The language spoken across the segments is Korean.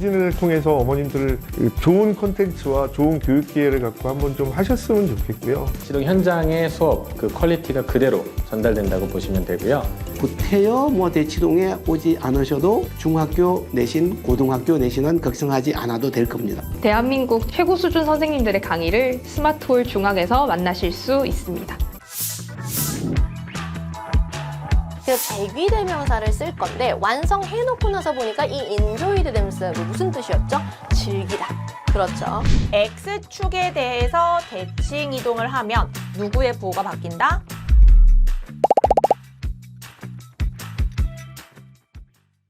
매거진을 통해서 어머님들 좋은 콘텐츠와 좋은 교육 기회를 갖고 한번 좀 하셨으면 좋겠고요. 지금 현장의 수업 그 퀄리티가 그대로 전달된다고 보시면 되고요. 구태여 대치동에 오지 않으셔도 중학교 내신, 고등학교 내신은 걱정하지 않아도 될 겁니다. 대한민국 최고 수준 선생님들의 강의를 스마트홀 중학에서 만나실 수 있습니다. 그래서 대귀대명사를 쓸 건데 완성해놓고 나서 보니까 이 enjoyed themselves 무슨 뜻이었죠? 즐기다. 그렇죠. X축에 대해서 대칭 이동을 하면 누구의 부호가 바뀐다?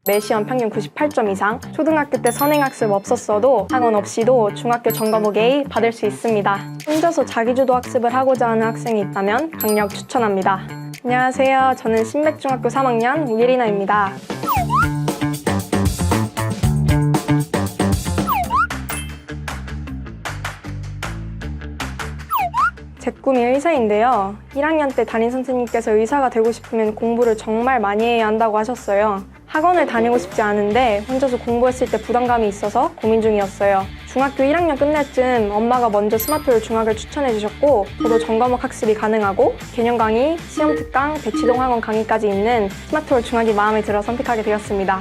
매시험 평균 98점 이상, 초등학교 때 선행학습 없었어도 학원 없이도 중학교 전과목 A 받을 수 있습니다. 혼자서 자기주도 학습을 하고자 하는 학생이 있다면 강력 추천합니다. 안녕하세요. 저는 신백중학교 3학년 우예리나입니다. 제 꿈이 의사인데요. 1학년 때 담임 선생님께서 의사가 되고 싶으면 공부를 정말 많이 해야 한다고 하셨어요. 학원을 다니고 싶지 않은데 혼자서 공부했을 때 부담감이 있어서 고민 중이었어요. 중학교 1학년 끝날 쯤 엄마가 먼저 스마트홀 중학을 추천해 주셨고 저도 전과목 학습이 가능하고 개념 강의, 시험 특강, 대치동 학원 강의까지 있는 스마트홀 중학이 마음에 들어 선택하게 되었습니다.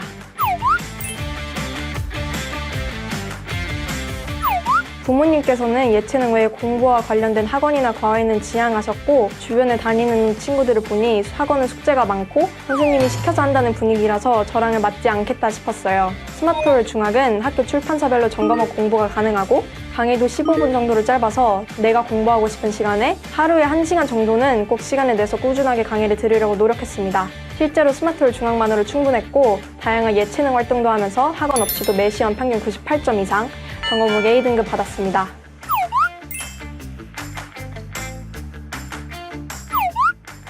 부모님께서는 예체능 외에 공부와 관련된 학원이나 과외는 지양하셨고 주변에 다니는 친구들을 보니 학원은 숙제가 많고 선생님이 시켜서 한다는 분위기라서 저랑은 맞지 않겠다 싶었어요. 스마트홀 중학은 학교 출판사별로 전과목 공부가 가능하고 강의도 15분 정도로 짧아서 내가 공부하고 싶은 시간에 하루에 1시간 정도는 꼭 시간을 내서 꾸준하게 강의를 들으려고 노력했습니다. 실제로 스마트홀 중학만으로 충분했고 다양한 예체능 활동도 하면서 학원 없이도 매시험 평균 98점 이상, 전과목 A등급 받았습니다.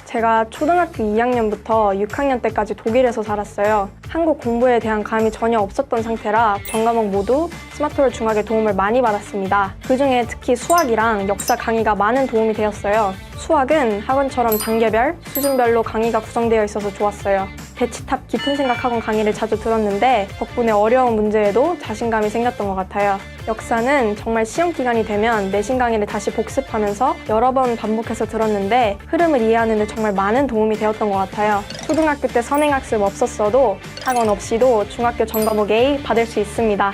제가 초등학교 2학년부터 6학년 때까지 독일에서 살았어요. 한국 공부에 대한 감이 전혀 없었던 상태라 전과목 모두 스마트홀 중학의 도움을 많이 받았습니다. 그중에 특히 수학이랑 역사 강의가 많은 도움이 되었어요. 수학은 학원처럼 단계별, 수준별로 강의가 구성되어 있어서 좋았어요. 대치탑 깊은 생각 학원 강의를 자주 들었는데 덕분에 어려운 문제에도 자신감이 생겼던 것 같아요. 역사는 정말 시험 기간이 되면 내신 강의를 다시 복습하면서 여러 번 반복해서 들었는데 흐름을 이해하는 데 정말 많은 도움이 되었던 것 같아요. 초등학교 때 선행학습 없었어도 학원 없이도 중학교 전과목 A 받을 수 있습니다.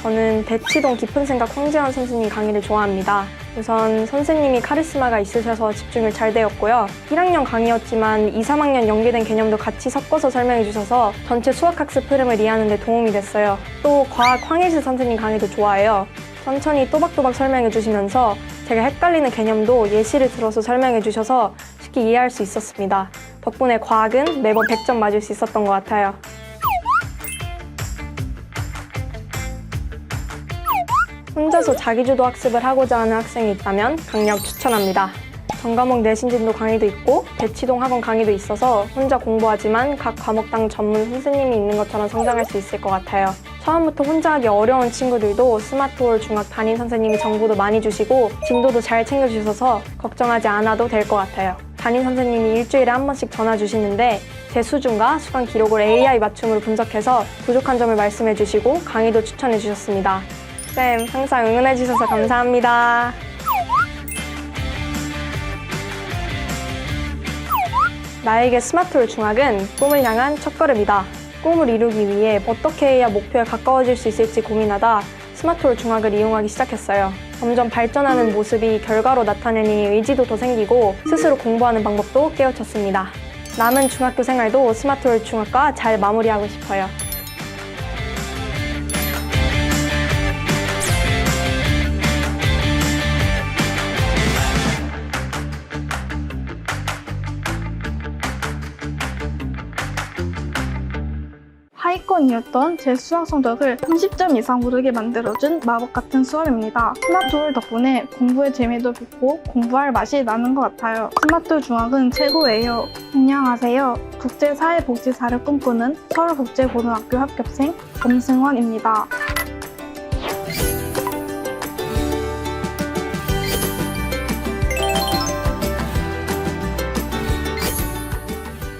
저는 대치동 깊은 생각 황재원 선생님 강의를 좋아합니다. 우선 선생님이 카리스마가 있으셔서 집중을 잘 되었고요. 1학년 강의였지만 2, 3학년 연계된 개념도 같이 섞어서 설명해 주셔서 전체 수학학습 흐름을 이해하는 데 도움이 됐어요. 또 과학 황혜실 선생님 강의도 좋아해요. 천천히 또박또박 설명해 주시면서 제가 헷갈리는 개념도 예시를 들어서 설명해 주셔서 쉽게 이해할 수 있었습니다. 덕분에 과학은 매번 100점 맞을 수 있었던 것 같아요. 혼자서 자기주도 학습을 하고자 하는 학생이 있다면 강력 추천합니다. 전과목 내신진도 강의도 있고 대치동 학원 강의도 있어서 혼자 공부하지만 각 과목당 전문 선생님이 있는 것처럼 성장할 수 있을 것 같아요. 처음부터 혼자 하기 어려운 친구들도 스마트홀 중학 담임 선생님이 정보도 많이 주시고 진도도 잘 챙겨주셔서 걱정하지 않아도 될 것 같아요. 담임 선생님이 일주일에 한 번씩 전화 주시는데 제 수준과 수강 기록을 AI 맞춤으로 분석해서 부족한 점을 말씀해 주시고 강의도 추천해 주셨습니다. 쌤, 항상 응원해 주셔서 감사합니다. 나에게 스마트홀 중학은 꿈을 향한 첫걸음이다. 꿈을 이루기 위해 어떻게 해야 목표에 가까워질 수 있을지 고민하다 스마트홀 중학을 이용하기 시작했어요. 점점 발전하는 모습이 결과로 나타내니 의지도 더 생기고 스스로 공부하는 방법도 깨우쳤습니다. 남은 중학교 생활도 스마트홀 중학과 잘 마무리하고 싶어요. 하위권이었던 제 수학 성적을 30점 이상 오르게 만들어준 마법 같은 수업입니다. 스마트홀 덕분에 공부의 재미도 붙고 공부할 맛이 나는 것 같아요. 스마트 중학은 최고예요. 안녕하세요. 국제사회복지사를 꿈꾸는 서울국제고등학교 합격생 엄승원입니다.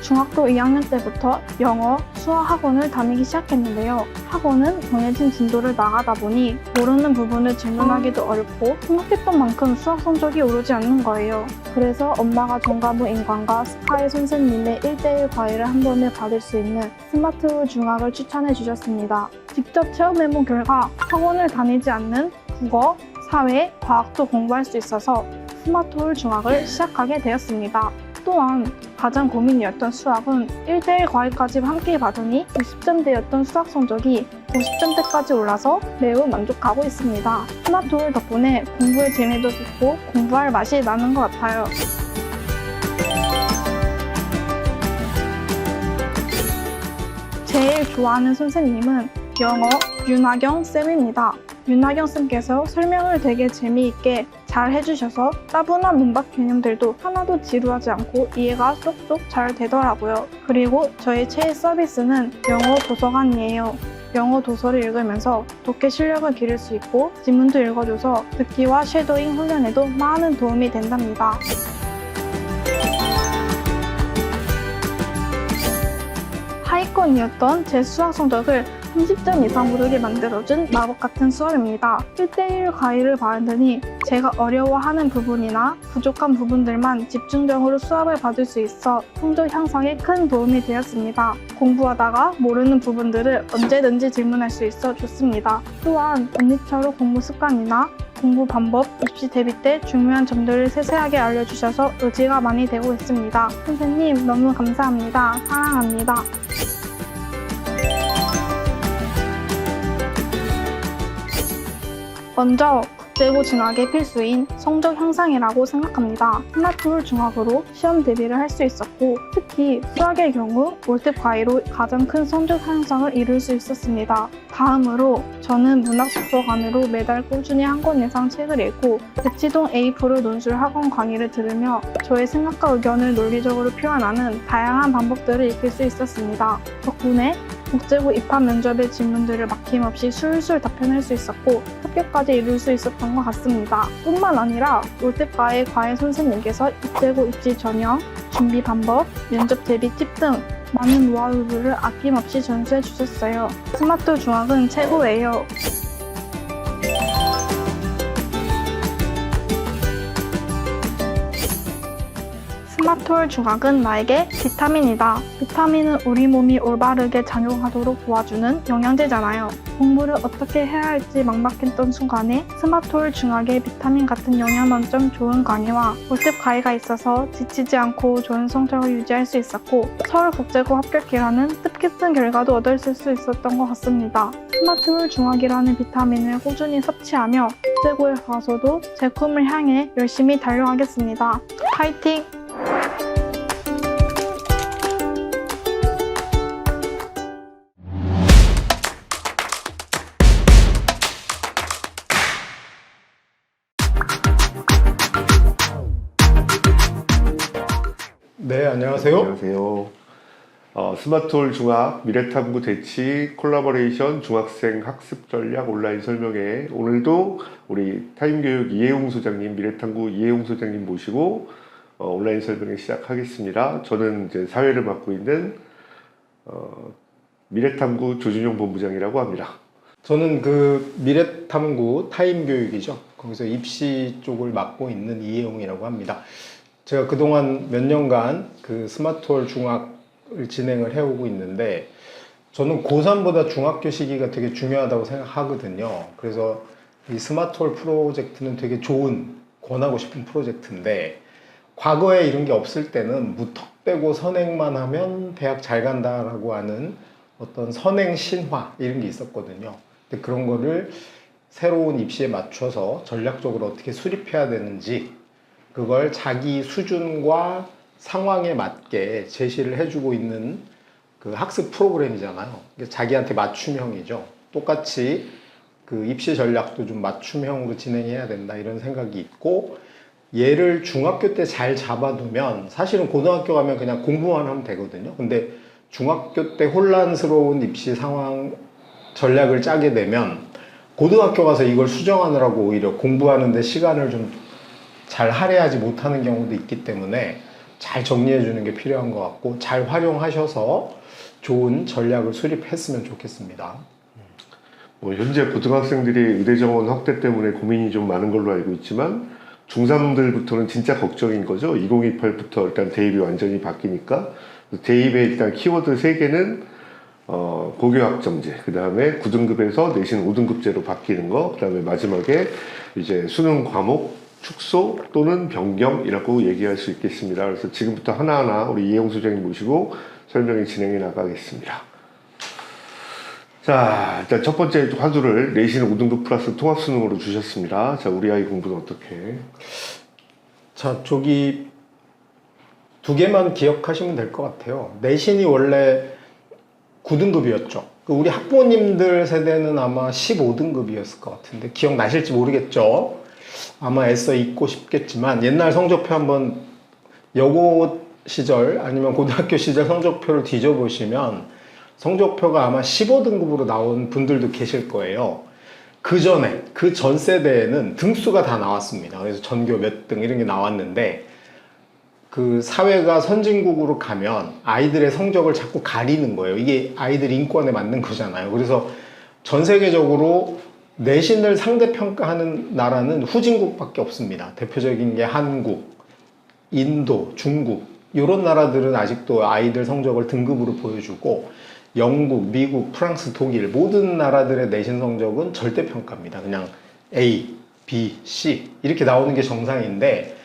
중학교 2학년 때부터 영어, 수어 학원을 다니기 시작했는데요. 학원은 정해진 진도를 나가다 보니 모르는 부분을 질문하기도 어렵고 생각했던 만큼 수학 성적이 오르지 않는 거예요. 그래서 엄마가 전과부 인관과 스카이 선생님의 1대1 과외를 한 번에 받을 수 있는 스마트홀 중학을 추천해 주셨습니다. 직접 체험해본 결과 학원을 다니지 않는 국어, 사회, 과학도 공부할 수 있어서 스마트홀 중학을 시작하게 되었습니다. 또한 가장 고민이었던 수학은 1대1 과외까지 함께 받으니 90점대였던 수학 성적이 50점대까지 올라서 매우 만족하고 있습니다. 스마트홀 덕분에 공부의 재미도 붙고 공부할 맛이 나는 것 같아요. 제일 좋아하는 선생님은 영어 윤하경 쌤입니다. 윤하경 쌤께서 설명을 되게 재미있게 잘 해주셔서 따분한 문법 개념들도 하나도 지루하지 않고 이해가 쏙쏙 잘 되더라고요. 그리고 저의 최애 서비스는 영어 도서관이에요. 영어 도서를 읽으면서 독해 실력을 기를 수 있고 지문도 읽어줘서 듣기와 쉐도잉 훈련에도 많은 도움이 된답니다. 하위권이었던 제 수학 성적을 30점 이상 오르게 만들어준 마법 같은 수업입니다. 1대1 과외를 받으니 제가 어려워하는 부분이나 부족한 부분들만 집중적으로 수업을 받을 수 있어 성적 향상에 큰 도움이 되었습니다. 공부하다가 모르는 부분들을 언제든지 질문할 수 있어 좋습니다. 또한 언니처럼 공부 습관이나 공부 방법, 입시 대비 때 중요한 점들을 세세하게 알려주셔서 의지가 많이 되고 있습니다. 선생님 너무 감사합니다. 사랑합니다. 먼저 국제고 진학의 필수인 성적 향상이라고 생각합니다. 스마트홀 중학으로 시험 대비를 할 수 있었고 특히 수학의 경우 월특 과외로 가장 큰 성적 향상을 이룰 수 있었습니다. 다음으로 저는 문학도서관으로 매달 꾸준히 한 권 이상 책을 읽고 대치동 A4 논술 학원 강의를 들으며 저의 생각과 의견을 논리적으로 표현하는 다양한 방법들을 익힐 수 있었습니다. 덕분에 국제고 입학 면접의 질문들을 막힘없이 술술 답변할 수 있었고 합격까지 이룰 수 있었던 것 같습니다. 뿐만 아니라 롤대과의 과외 선생님께서 국제고 입시 전형, 준비 방법, 면접 대비 팁 등 많은 노하우들을 아낌없이 전수해 주셨어요. 스마트 중학은 최고예요. 스마트홀 중학은 나에게 비타민이다. 비타민은 우리 몸이 올바르게 작용하도록 도와주는 영양제잖아요. 공부를 어떻게 해야 할지 막막했던 순간에 스마트홀 중학의 비타민 같은 영양 만점 좋은 강의와 월특 과외가 있어서 지치지 않고 좋은 성적을 유지할 수 있었고 서울국제고 합격이라는 뜻깊은 결과도 얻을 수 있었던 것 같습니다. 스마트홀 중학이라는 비타민을 꾸준히 섭취하며 국제고에 가서도 제 꿈을 향해 열심히 달려가겠습니다. 파이팅! 네, 안녕하세요. 안녕하세요. 스마트홀 중학 미래탐구 대치 콜라보레이션 중학생 학습 전략 온라인 설명회, 오늘도 우리 타임교육 이혜웅 소장님, 미래탐구 이혜웅 소장님 모시고 온라인 설명회 시작하겠습니다. 저는 이제 사회를 맡고 있는 미래탐구 조준용 본부장이라고 합니다. 저는 그 미래탐구 타임교육이죠. 거기서 입시 쪽을 맡고 있는 이혜웅이라고 합니다. 제가 그동안 몇 년간 그 스마트홀 중학을 진행을 해오고 있는데 저는 고3보다 중학교 시기가 되게 중요하다고 생각하거든요. 그래서 이 스마트홀 프로젝트는 되게 좋은, 권하고 싶은 프로젝트인데 과거에 이런 게 없을 때는 무턱대고 선행만 하면 대학 잘 간다라고 하는 어떤 선행 신화 이런 게 있었거든요. 근데 그런 거를 새로운 입시에 맞춰서 전략적으로 어떻게 수립해야 되는지 그걸 자기 수준과 상황에 맞게 제시를 해주고 있는 그 학습 프로그램이잖아요. 자기한테 맞춤형이죠. 똑같이 그 입시 전략도 좀 맞춤형으로 진행해야 된다 이런 생각이 있고, 얘를 중학교 때 잘 잡아두면 사실은 고등학교 가면 그냥 공부만 하면 되거든요. 근데 중학교 때 혼란스러운 입시 상황 전략을 짜게 되면 고등학교 가서 이걸 수정하느라고 오히려 공부하는데 시간을 좀 잘 할애하지 못하는 경우도 있기 때문에 잘 정리해 주는 게 필요한 것 같고 잘 활용하셔서 좋은 전략을 수립했으면 좋겠습니다. 뭐 현재 고등학생들이 의대 정원 확대 때문에 고민이 좀 많은 걸로 알고 있지만 중3들부터는 진짜 걱정인 거죠. 2028부터 일단 대입이 완전히 바뀌니까 대입의 일단 키워드 3개는 고교학점제, 그 다음에 9등급에서 내신 5등급제로 바뀌는 거, 그 다음에 마지막에 이제 수능 과목 축소 또는 변경이라고 얘기할 수 있겠습니다. 그래서 지금부터 하나하나 우리 이해용 소장님 모시고 설명이 진행해 나가겠습니다. 자, 일단 첫 번째 화두를 내신 5등급 플러스 통합 수능으로 주셨습니다. 자, 우리 아이 공부는 어떻게? 자, 저기 2개만 기억하시면 될 것 같아요. 내신이 원래 9등급이었죠. 우리 학부모님들 세대는 아마 15등급이었을 것 같은데 기억나실지 모르겠죠. 아마 애써 잊고 싶겠지만 옛날 성적표 한번 여고 시절 아니면 고등학교 시절 성적표를 뒤져보시면 성적표가 아마 15등급으로 나온 분들도 계실 거예요. 그 전 세대에는 등수가 다 나왔습니다. 그래서 전교 몇 등 이런 게 나왔는데 그 사회가 선진국으로 가면 아이들의 성적을 자꾸 가리는 거예요. 이게 아이들 인권에 맞는 거잖아요. 그래서 전 세계적으로 내신을 상대평가하는 나라는 후진국밖에 없습니다. 대표적인 게 한국, 인도, 중국 이런 나라들은 아직도 아이들 성적을 등급으로 보여주고 영국, 미국, 프랑스, 독일 모든 나라들의 내신 성적은 절대평가입니다. 그냥 A, B, C 이렇게 나오는 게 정상인데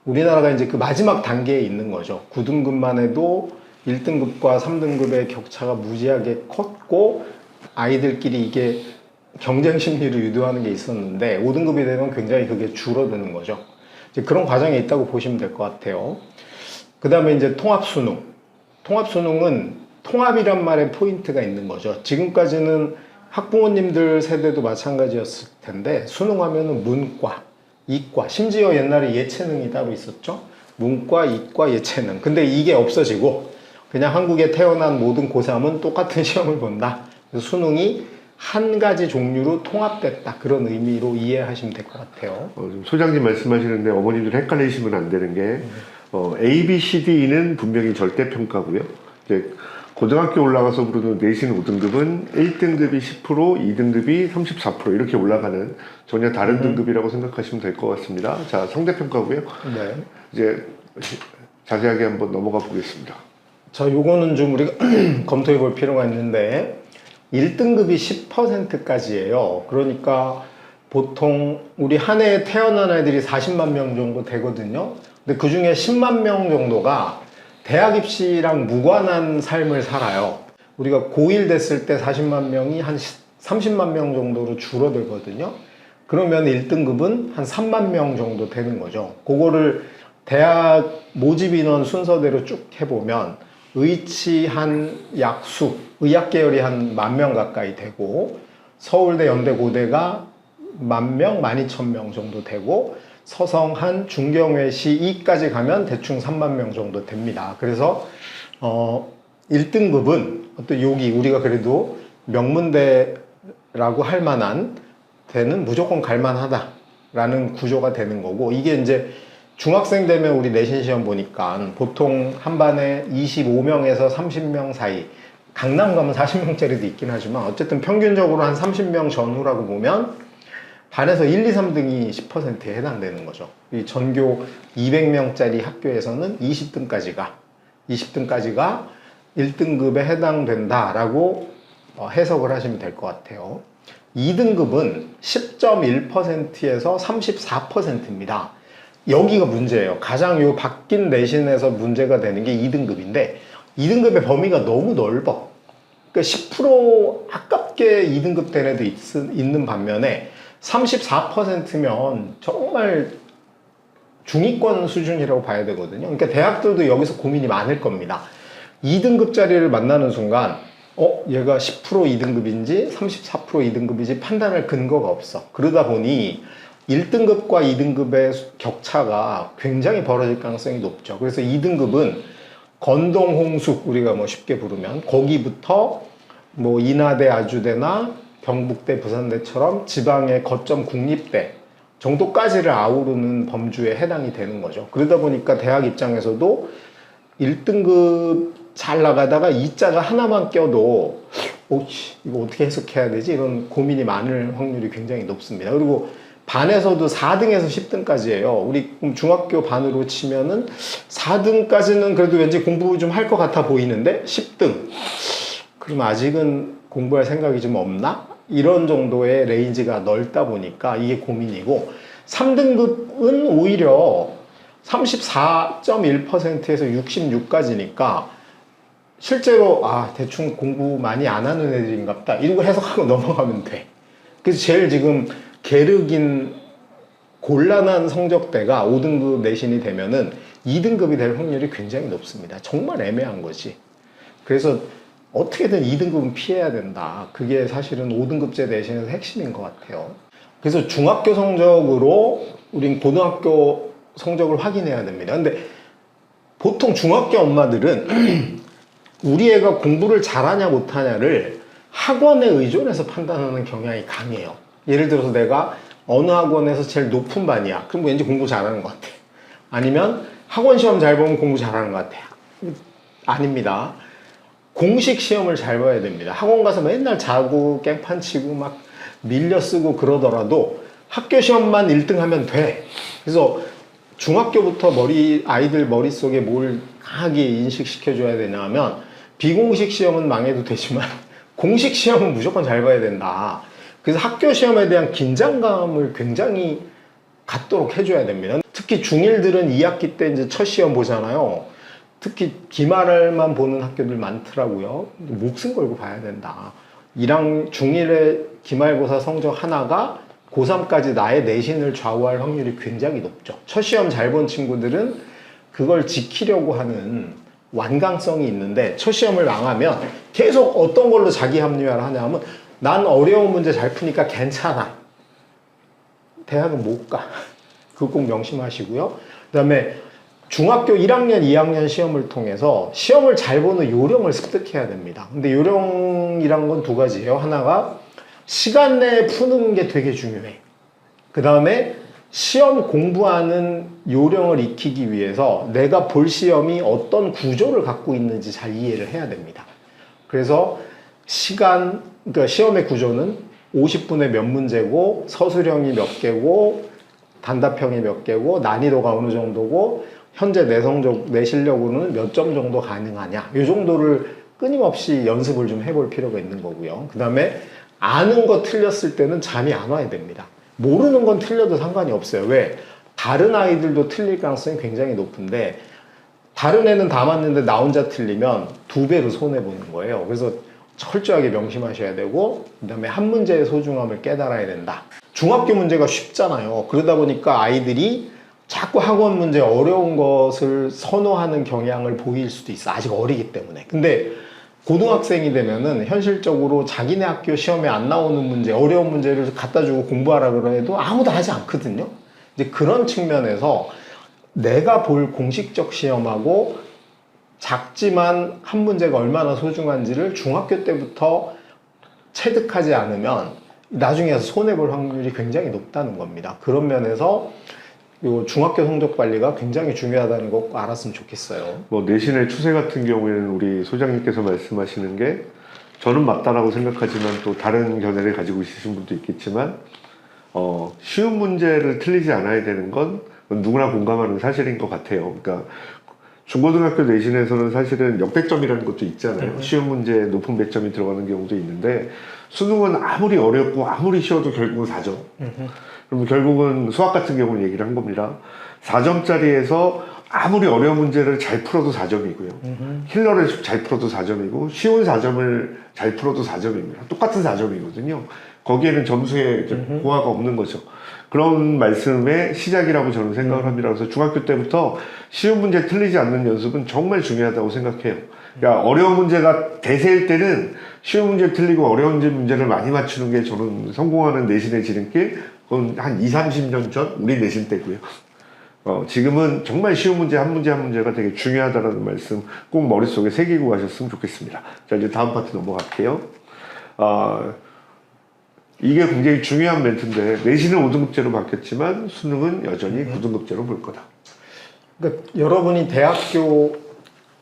우리나라가 이제 그 마지막 단계에 있는 거죠. 9등급만 해도 1등급과 3등급의 격차가 무지하게 컸고 아이들끼리 이게 경쟁 심리를 유도하는 게 있었는데 5등급이 되면 굉장히 그게 줄어드는 거죠. 이제 그런 과정에 있다고 보시면 될 것 같아요. 그 다음에 이제 통합수능. 통합수능은 통합이란 말에 포인트가 있는 거죠. 지금까지는 학부모님들 세대도 마찬가지였을 텐데 수능하면은 문과, 이과, 심지어 옛날에 예체능이 따로 있었죠. 문과, 이과, 예체능. 근데 이게 없어지고 그냥 한국에 태어난 모든 고3은 똑같은 시험을 본다. 그래서 수능이 한 가지 종류로 통합됐다. 그런 의미로 이해하시면 될 것 같아요. 소장님 말씀하시는데 어머님들 헷갈리시면 안 되는 게 A, B, C, D는 분명히 절대평가고요. 이제 고등학교 올라가서 부르는 내신 5등급은 1등급이 10%, 2등급이 34% 이렇게 올라가는 전혀 다른 등급이라고 생각하시면 될 것 같습니다. 자, 상대평가고요. 네. 이제 자세하게 한번 넘어가 보겠습니다. 자, 요거는 좀 우리가 검토해 볼 필요가 있는데 1등급이 10%까지예요. 그러니까 보통 우리 한 해에 태어난 애들이 40만 명 정도 되거든요. 근데 그 중에 10만 명 정도가 대학 입시랑 무관한 삶을 살아요. 우리가 고1 됐을 때 40만 명이 한 30만 명 정도로 줄어들거든요. 그러면 1등급은 한 3만 명 정도 되는 거죠. 그거를 대학 모집 인원 순서대로 쭉 해보면 의치 한 약수, 의학 계열이 한 10,000명 가까이 되고 서울대, 연대, 고대가 10,000명, 12,000명 정도 되고 서성, 한, 중경외시, 2까지 가면 대충 3만 명 정도 됩니다. 그래서 1등급은 어떤 여기 우리가 그래도 명문대라고 할 만한 데는 무조건 갈만하다라는 구조가 되는 거고 이게 이제 중학생 되면 우리 내신 시험 보니까 보통 한 반에 25명에서 30명 사이 강남 가면 40명짜리도 있긴 하지만 어쨌든 평균적으로 한 30명 전후라고 보면 반에서 1, 2, 3등이 10%에 해당되는 거죠. 이 전교 200명짜리 학교에서는 20등까지가 1등급에 해당된다라고 해석을 하시면 될 것 같아요. 2등급은 10.1%에서 34%입니다. 여기가 문제예요. 가장 요 바뀐 내신에서 문제가 되는 게 2등급인데 2등급의 범위가 너무 넓어. 그러니까 10% 아깝게 2등급 된 애도 있는 반면에 34%면 정말 중위권 수준이라고 봐야 되거든요. 그러니까 대학들도 여기서 고민이 많을 겁니다. 2등급짜리를 만나는 순간 얘가 10% 2등급인지 34% 2등급인지 판단할 근거가 없어. 그러다 보니 1등급과 2등급의 격차가 굉장히 벌어질 가능성이 높죠. 그래서 2등급은 건동, 홍숙 우리가 뭐 쉽게 부르면 거기부터 뭐 인하대, 아주대나 경북대, 부산대처럼 지방의 거점 국립대 정도까지를 아우르는 범주에 해당이 되는 거죠. 그러다 보니까 대학 입장에서도 1등급 잘 나가다가 2자가 하나만 껴도 이거 어떻게 해석해야 되지? 이런 고민이 많을 확률이 굉장히 높습니다. 그리고 반에서도 4등에서 10등까지예요. 우리 중학교 반으로 치면은 4등까지는 그래도 왠지 공부 좀 할 것 같아 보이는데 10등. 그럼 아직은 공부할 생각이 좀 없나? 이런 정도의 레인지가 넓다 보니까 이게 고민이고 3등급은 오히려 34.1%에서 66까지니까 실제로 대충 공부 많이 안 하는 애들인갑다 이런 거 해석하고 넘어가면 돼. 그래서 제일 지금 게으르긴 곤란한 성적대가 5등급 내신이 되면은 2등급이 될 확률이 굉장히 높습니다. 정말 애매한 거지. 그래서 어떻게든 2등급은 피해야 된다. 그게 사실은 5등급제 내신에서 핵심인 것 같아요. 그래서 중학교 성적으로 우린 고등학교 성적을 확인해야 됩니다. 근데 보통 중학교 엄마들은 우리 애가 공부를 잘하냐 못하냐를 학원에 의존해서 판단하는 경향이 강해요. 예를 들어서 내가 어느 학원에서 제일 높은 반이야. 그럼 왠지 공부 잘하는 것 같아. 아니면 학원 시험 잘 보면 공부 잘하는 것 같아. 아닙니다. 공식 시험을 잘 봐야 됩니다. 학원 가서 맨날 자고 깽판 치고 막 밀려 쓰고 그러더라도 학교 시험만 1등 하면 돼. 그래서 중학교부터 아이들 머릿속에 뭘 강하게 인식시켜줘야 되냐면 비공식 시험은 망해도 되지만 공식 시험은 무조건 잘 봐야 된다. 그래서 학교 시험에 대한 긴장감을 굉장히 갖도록 해줘야 됩니다. 특히 중1들은 2학기 때 이제 첫 시험 보잖아요. 특히 기말만 보는 학교들 많더라고요. 목숨 걸고 봐야 된다. 중1의 기말고사 성적 하나가 고3까지 나의 내신을 좌우할 확률이 굉장히 높죠. 첫 시험 잘 본 친구들은 그걸 지키려고 하는 완강성이 있는데 첫 시험을 망하면 계속 어떤 걸로 자기 합리화를 하냐면 난 어려운 문제 잘 푸니까 괜찮아. 대학은 못 가. 그거 꼭 명심하시고요. 그 다음에 중학교 1학년, 2학년 시험을 통해서 시험을 잘 보는 요령을 습득해야 됩니다. 근데 요령이란 건 두 가지예요. 하나가 시간 내에 푸는 게 되게 중요해. 그 다음에 시험 공부하는 요령을 익히기 위해서 내가 볼 시험이 어떤 구조를 갖고 있는지 잘 이해를 해야 됩니다. 그래서 그러니까 시험의 구조는 50분에 몇 문제고 서술형이 몇 개고 단답형이 몇 개고 난이도가 어느 정도고 현재 내 실력으로는 몇 점 정도 가능하냐 이 정도를 끊임없이 연습을 좀 해볼 필요가 있는 거고요. 그 다음에 아는 거 틀렸을 때는 잠이 안 와야 됩니다. 모르는 건 틀려도 상관이 없어요. 왜? 다른 아이들도 틀릴 가능성이 굉장히 높은데 다른 애는 다 맞는데 나 혼자 틀리면 2배로 손해보는 거예요. 그래서 철저하게 명심하셔야 되고 그 다음에 한 문제의 소중함을 깨달아야 된다. 중학교 문제가 쉽잖아요. 그러다 보니까 아이들이 자꾸 학원 문제 어려운 것을 선호하는 경향을 보일 수도 있어. 아직 어리기 때문에. 근데 고등학생이 되면은 현실적으로 자기네 학교 시험에 안 나오는 문제, 어려운 문제를 갖다 주고 공부하라 그래도 아무도 하지 않거든요. 이제 그런 측면에서 내가 볼 공식적 시험하고 작지만 한 문제가 얼마나 소중한지를 중학교 때부터 체득하지 않으면 나중에 가서 손해볼 확률이 굉장히 높다는 겁니다. 그런 면에서 요 중학교 성적 관리가 굉장히 중요하다는 거 꼭 알았으면 좋겠어요. 뭐 내신의 추세 같은 경우에는 우리 소장님께서 말씀하시는 게 저는 맞다라고 생각하지만 또 다른 견해를 가지고 있으신 분도 있겠지만 쉬운 문제를 틀리지 않아야 되는 건 누구나 공감하는 사실인 것 같아요. 그러니까 중고등학교 내신에서는 사실은 역배점이라는 것도 있잖아요. 쉬운 문제에 높은 배점이 들어가는 경우도 있는데 수능은 아무리 어렵고 아무리 쉬워도 결국은 4점. 그럼 결국은 수학 같은 경우는 얘기를 한 겁니다. 4점짜리에서 아무리 어려운 문제를 잘 풀어도 4점이고요. 힐러를 잘 풀어도 4점이고 쉬운 4점을 잘 풀어도 4점입니다. 똑같은 4점이거든요. 거기에는 점수에 고하가 없는 거죠. 그런 말씀의 시작이라고 저는 생각을 합니다. 그래서 중학교 때부터 쉬운 문제 틀리지 않는 연습은 정말 중요하다고 생각해요. 그러니까 어려운 문제가 대세일 때는 쉬운 문제 틀리고 어려운 문제를 많이 맞추는 게 저는 성공하는 내신의 지름길. 그건 한 20-30년 전 우리 내신 때고요. 지금은 정말 쉬운 문제 한 문제가 되게 중요하다는 말씀 꼭 머릿속에 새기고 가셨으면 좋겠습니다. 자, 이제 다음 파트 넘어갈게요. 이게 굉장히 중요한 멘트인데 내신은 5등급제로 바뀌었지만 수능은 여전히 9등급제로 볼 거다. 그러니까 여러분이 대학교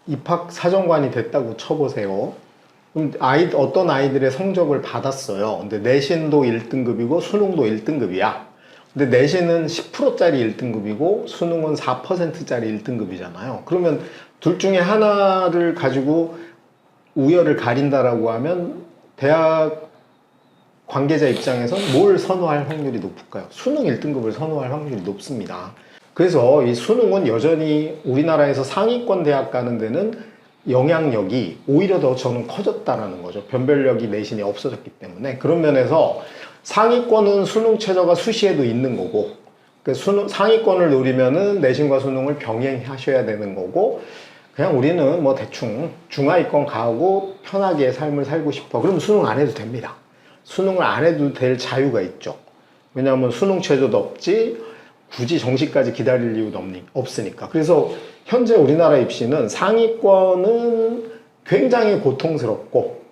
입학 사정관이 됐다고 쳐보세요. 그럼 어떤 아이들의 성적을 받았어요. 근데 내신도 1등급이고 수능도 1등급이야. 근데 내신은 10%짜리 1등급이고 수능은 4%짜리 1등급이잖아요. 그러면 둘 중에 하나를 가지고 우열을 가린다라고 하면 대학 관계자 입장에서는 뭘 선호할 확률이 높을까요? 수능 1등급을 선호할 확률이 높습니다. 그래서 이 수능은 여전히 우리나라에서 상위권 대학 가는 데는 영향력이 오히려 더 저는 커졌다라는 거죠. 변별력이 내신이 없어졌기 때문에. 그런 면에서 상위권은 수능 최저가 수시에도 있는 거고, 상위권을 노리면은 내신과 수능을 병행하셔야 되는 거고, 그냥 우리는 뭐 대충 중하위권 가고 편하게 삶을 살고 싶어. 그럼 수능 안 해도 됩니다. 수능을 안 해도 될 자유가 있죠. 왜냐하면 수능 최저도 없지, 굳이 정시까지 기다릴 이유도 없으니까. 그래서 현재 우리나라 입시는 상위권은 굉장히 고통스럽고,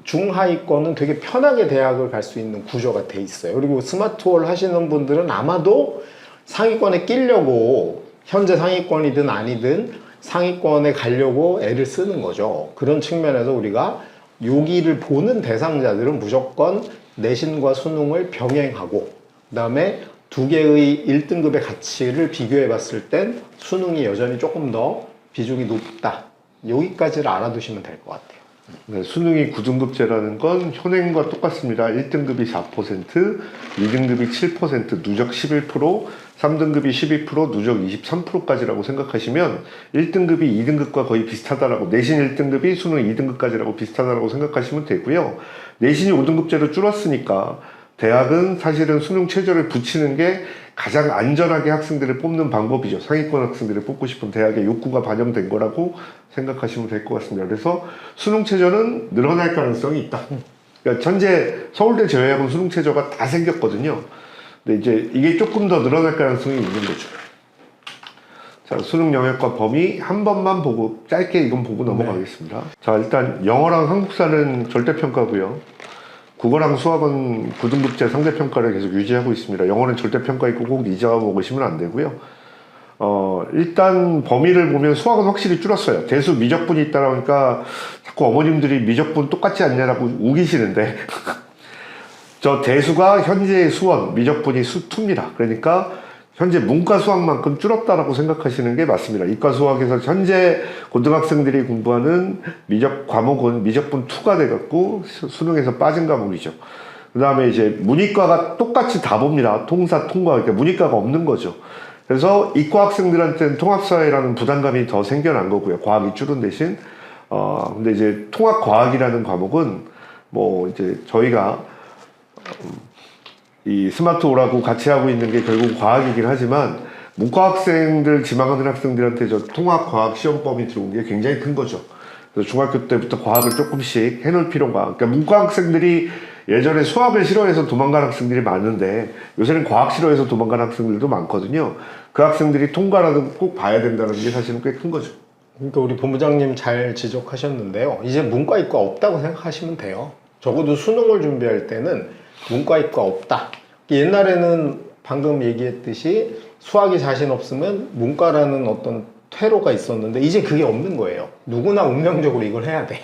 중하위권은 되게 편하게 대학을 갈 수 있는 구조가 돼 있어요. 그리고 스마트홀 하시는 분들은 아마도 상위권에 끼려고 현재 상위권이든 아니든 상위권에 가려고 애를 쓰는 거죠. 그런 측면에서 우리가 여기를 보는 대상자들은 무조건 내신과 수능을 병행하고, 그 다음에 두 개의 1등급의 가치를 비교해 봤을 땐 수능이 여전히 조금 더 비중이 높다. 여기까지를 알아두시면 될 것 같아요. 네, 수능이 9등급제라는 건 현행과 똑같습니다. 1등급이 4%, 2등급이 7%, 누적 11%, 3등급이 12%, 누적 23%까지라고 생각하시면 1등급이 2등급과 거의 비슷하다라고, 내신 1등급이 수능 2등급까지라고 비슷하다라고 생각하시면 되고요. 내신이 5등급제로 줄었으니까 대학은 사실은 수능 최저를 붙이는 게 가장 안전하게 학생들을 뽑는 방법이죠. 상위권 학생들을 뽑고 싶은 대학의 욕구가 반영된 거라고 생각하시면 될 것 같습니다. 그래서 수능 최저는 늘어날 가능성이 있다. 그러니까 현재 서울대 제외하고는 수능 최저가 다 생겼거든요. 근데 이제 이게 조금 더 늘어날 가능성이 있는 거죠. 자, 수능 영역과 범위 한 번만 보고 짧게 이건 보고 넘어가겠습니다. 자, 일단 영어랑 한국사는 절대평가고요. 국어랑 수학은 9등급제 상대평가를 계속 유지하고 있습니다. 영어는 절대평가 있고 꼭 잊어 먹으시면 안 되고요. 일단 범위를 보면 수학은 확실히 줄었어요. 대수 미적분이 있다 보니까 자꾸 어머님들이 미적분 똑같지 않냐라고 우기시는데 저 대수가 현재의 수원, 미적분이 수2입니다. 그러니까 현재 문과 수학만큼 줄었다라고 생각하시는 게 맞습니다. 이과 수학에서 현재 고등학생들이 공부하는 과목은 미적분 2가 돼갖고 수능에서 빠진 과목이죠. 그 다음에 이제 문이과가 똑같이 다 봅니다. 통사, 통과. 그러니까 문이과가 없는 거죠. 그래서 이과 학생들한테는 통합사회라는 부담감이 더 생겨난 거고요. 과학이 줄은 대신. 근데 이제 통합과학이라는 과목은 뭐 이제 저희가 이 스마트홀하고 같이 하고 있는 게 결국 과학이긴 하지만 문과 학생들, 지망하는 학생들한테 저 통합과학 시험범위 들어온 게 굉장히 큰 거죠. 그래서 중학교 때부터 과학을 조금씩 해놓을 필요가, 그러니까 문과 학생들이 예전에 수학을 싫어해서 도망간 학생들이 많은데 요새는 과학 싫어해서 도망간 학생들도 많거든요. 그 학생들이 통과라도 꼭 봐야 된다는 게 사실은 꽤 큰 거죠. 그러니까 우리 본부장님 잘 지적하셨는데요. 이제 문과 이과 없다고 생각하시면 돼요. 적어도 수능을 준비할 때는 문과 이과 없다. 옛날에는 방금 얘기했듯이 수학이 자신 없으면 문과라는 어떤 퇴로가 있었는데 이제 그게 없는 거예요. 누구나 운명적으로 이걸 해야 돼.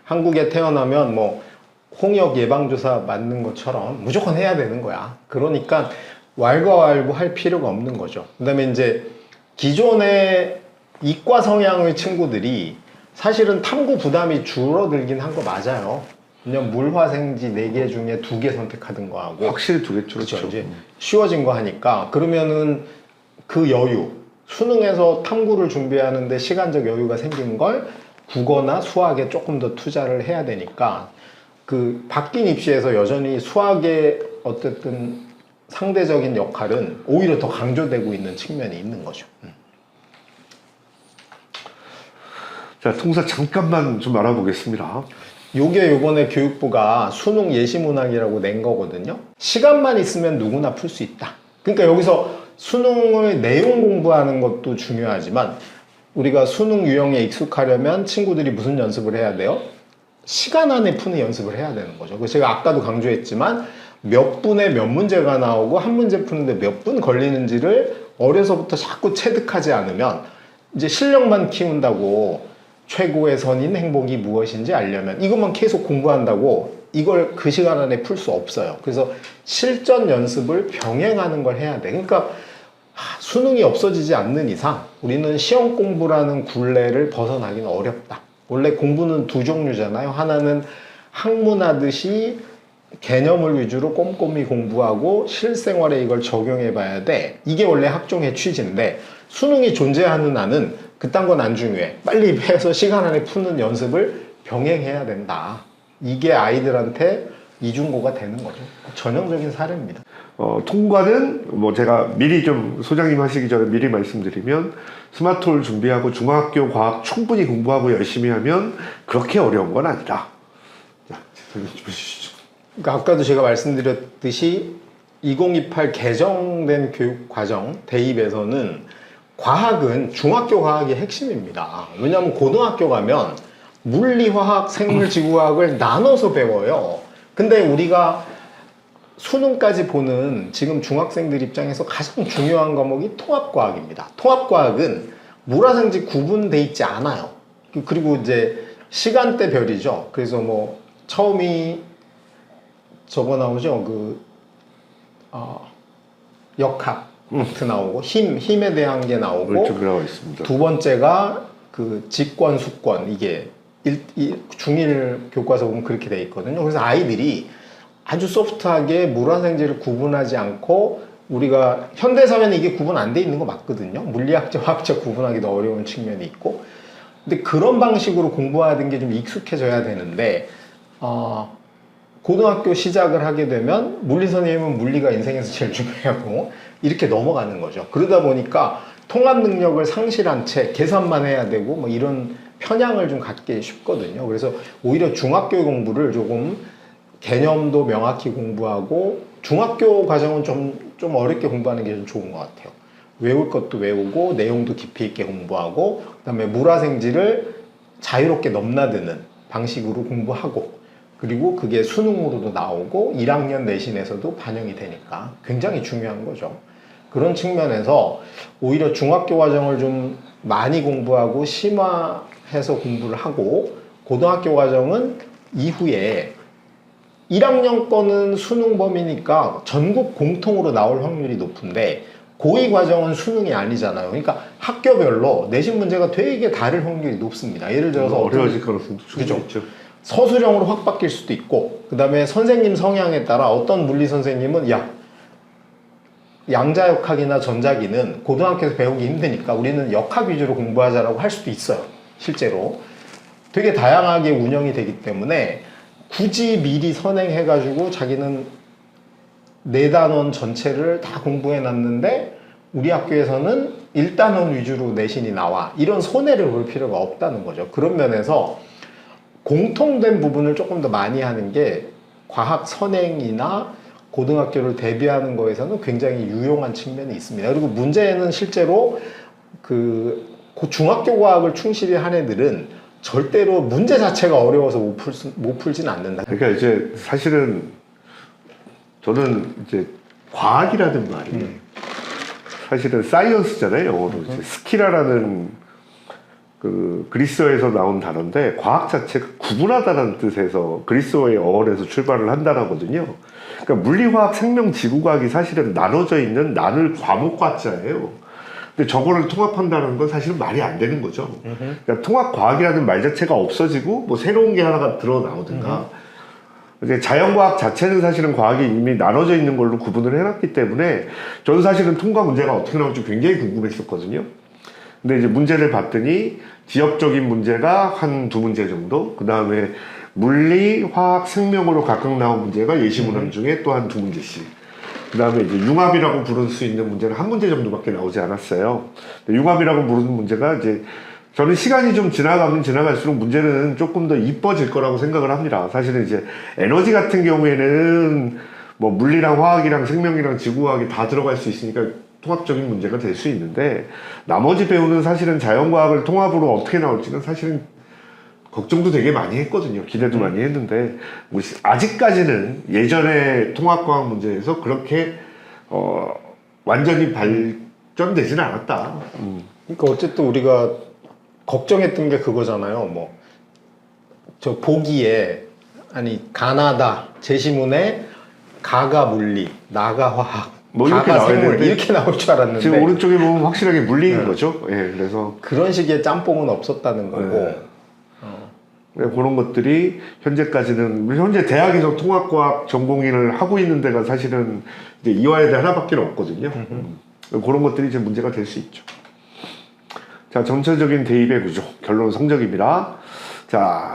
한국에 태어나면 뭐 홍역 예방주사 맞는 것처럼 무조건 해야 되는 거야. 그러니까 왈가왈부 할 필요가 없는 거죠. 그 다음에 이제 기존의 이과 성향의 친구들이 사실은 탐구 부담이 줄어들긴 한 거 맞아요. 그냥 물화생지 4개 중에 2개 선택하던 거하고 확실히 2개 줄었죠. 그렇죠. 이제 쉬워진 거 하니까 그러면은 그 여유, 수능에서 탐구를 준비하는데 시간적 여유가 생긴 걸 국어나 수학에 조금 더 투자를 해야 되니까 그 바뀐 입시에서 여전히 수학의 어쨌든 상대적인 역할은 오히려 더 강조되고 있는 측면이 있는 거죠. 자, 통사 잠깐만 좀 알아보겠습니다. 요게 요번에 교육부가 수능 예시문항이라고 낸 거거든요. 시간만 있으면 누구나 풀 수 있다. 그러니까 여기서 수능의 내용 공부하는 것도 중요하지만 우리가 수능 유형에 익숙하려면 친구들이 무슨 연습을 해야 돼요? 시간 안에 푸는 연습을 해야 되는 거죠. 그래서 제가 아까도 강조했지만 몇 분에 몇 문제가 나오고 한 문제 푸는데 몇 분 걸리는지를 어려서부터 자꾸 체득하지 않으면 이제 실력만 키운다고 최고의 선인 행복이 무엇인지 알려면 이것만 계속 공부한다고 이걸 그 시간 안에 풀 수 없어요. 그래서 실전 연습을 병행하는 걸 해야 돼. 그러니까 수능이 없어지지 않는 이상 우리는 시험 공부라는 굴레를 벗어나기는 어렵다. 원래 공부는 두 종류잖아요. 하나는 학문하듯이 개념을 위주로 꼼꼼히 공부하고 실생활에 이걸 적용해 봐야 돼. 이게 원래 학종의 취지인데 수능이 존재하는 한은 그딴 건 안 중요해. 빨리 해서 시간 안에 푸는 연습을 병행해야 된다. 이게 아이들한테 이중고가 되는 거죠. 전형적인 사례입니다. 통과는 뭐 제가 미리 좀 소장님 하시기 전에 미리 말씀드리면 스마트홀 준비하고 중학교 과학 충분히 공부하고 열심히 하면 그렇게 어려운 건 아니다. 자, 설명 좀 해주시죠. 그러니까 아까도 제가 말씀드렸듯이 2028 개정된 교육과정 대입에서는 과학은 중학교 과학이 핵심입니다. 왜냐하면 고등학교 가면 물리, 화학, 생물, 지구과학을 나눠서 배워요. 근데 우리가 수능까지 보는 지금 중학생들 입장에서 가장 중요한 과목이 통합과학입니다. 통합과학은 물화생지 구분돼 있지 않아요. 그리고 이제 시간대별이죠. 그래서 뭐 처음이 저거 나오죠. 역학트 나오고 힘에 대한 게 나오고 나와 있습니다. 두 번째가 그 직권, 수권 이게 중1 교과서 보면 그렇게 돼 있거든요. 그래서 아이들이 아주 소프트하게 물화생지를 구분하지 않고 우리가 현대사회는 이게 구분 안 돼 있는 거 맞거든요. 물리학자, 화학자 구분하기 더 어려운 측면이 있고 근데 그런 방식으로 공부하는 게 좀 익숙해져야 되는데 고등학교 시작을 하게 되면 물리 선생님은 물리가 인생에서 제일 중요하고 이렇게 넘어가는 거죠. 그러다 보니까 통합 능력을 상실한 채 계산만 해야 되고 뭐 이런 편향을 좀 갖기 쉽거든요. 그래서 오히려 중학교 공부를 조금 개념도 명확히 공부하고 중학교 과정은 좀 어렵게 공부하는 게 좀 좋은 것 같아요. 외울 것도 외우고 내용도 깊이 있게 공부하고 그다음에 물화생지를 자유롭게 넘나드는 방식으로 공부하고 그리고 그게 수능으로도 나오고 1학년 내신에서도 반영이 되니까 굉장히 중요한 거죠. 그런 측면에서 오히려 중학교 과정을 좀 많이 공부하고 심화해서 공부를 하고 고등학교 과정은 이후에 1학년 거는 수능 범위니까 전국 공통으로 나올 확률이 높은데 고2 과정은 수능이 아니잖아요. 그러니까 학교별로 내신 문제가 되게 다를 확률이 높습니다. 예를 들어서 어려워질 가능성도 충분히 있죠. 서술형으로 확 바뀔 수도 있고 그 다음에 선생님 성향에 따라 어떤 물리 선생님은 양자역학이나 전자기는 고등학교에서 배우기 힘드니까 우리는 역학 위주로 공부하자라고 할 수도 있어요. 실제로 되게 다양하게 운영이 되기 때문에 굳이 미리 선행해가지고 자기는 4단원 전체를 다 공부해놨는데 우리 학교에서는 1단원 위주로 내신이 나와 이런 손해를 볼 필요가 없다는 거죠. 그런 면에서 공통된 부분을 조금 더 많이 하는 게 과학 선행이나 고등학교를 대비하는 거에서는 굉장히 유용한 측면이 있습니다. 그리고 문제는 실제로 중학교 과학을 충실히 한 애들은 절대로 문제 자체가 어려워서 못 풀진 않는다. 그러니까 이제 사실은 저는 이제 과학이라는 말이 사실은 사이언스잖아요. 영어로 이제 스키라라는 그 그리스어에서 나온 단어인데 과학 자체가 구분하다는 뜻에서 그리스어의 어원에서 출발을 한다라거든요. 그러니까 물리화학, 생명, 지구과학이 사실은 나눠져 있는 나눌 과목과자예요. 근데 저거를 통합한다는 건 사실은 말이 안 되는 거죠. 그러니까 통합과학이라는 말 자체가 없어지고 뭐 새로운 게 하나가 들어 나오든가. 이제 자연과학 자체는 사실은 과학이 이미 나눠져 있는 걸로 구분을 해놨기 때문에 저는 사실은 통과 문제가 어떻게 나올지 굉장히 궁금했었거든요. 근데 이제 문제를 봤더니 지역적인 문제가 한 2문제 정도, 그 다음에 물리, 화학, 생명으로 각각 나온 문제가 예시문항 중에 또 한 2문제씩. 그 다음에 이제 융합이라고 부를 수 있는 문제는 1문제 정도밖에 나오지 않았어요. 융합이라고 부르는 문제가 이제 저는 시간이 좀 지나가면 지나갈수록 문제는 조금 더 이뻐질 거라고 생각을 합니다. 사실은 이제 에너지 같은 경우에는 뭐 물리랑 화학이랑 생명이랑 지구과학이 다 들어갈 수 있으니까 통합적인 문제가 될 수 있는데 나머지 배우는 사실은 자연과학을 통합으로 어떻게 나올지는 사실은 걱정도 되게 많이 했거든요. 기대도 많이 했는데 뭐 아직까지는 예전의 통합과학 문제에서 그렇게 완전히 발전되지는 않았다. 그러니까 어쨌든 우리가 걱정했던 게 그거잖아요. 뭐 저 보기에 아니 가나다 제시문에 가가 물리, 나가 화학, 뭐 이렇게 가가 나와야 생물 되는데 이렇게 나올 줄 알았는데 지금 오른쪽에 보면 확실하게 물리인 네. 거죠. 예, 그래서 그런 식의 짬뽕은 없었다는 거고. 네. 그런 것들이 현재까지는 현재 대학에서 통합과학 전공인을 하고 있는 데가 사실은 이제 이화여대 하나밖에 없거든요. 그런 것들이 이제 문제가 될 수 있죠. 자, 전체적인 대입의 구조 결론 성적입니다. 자,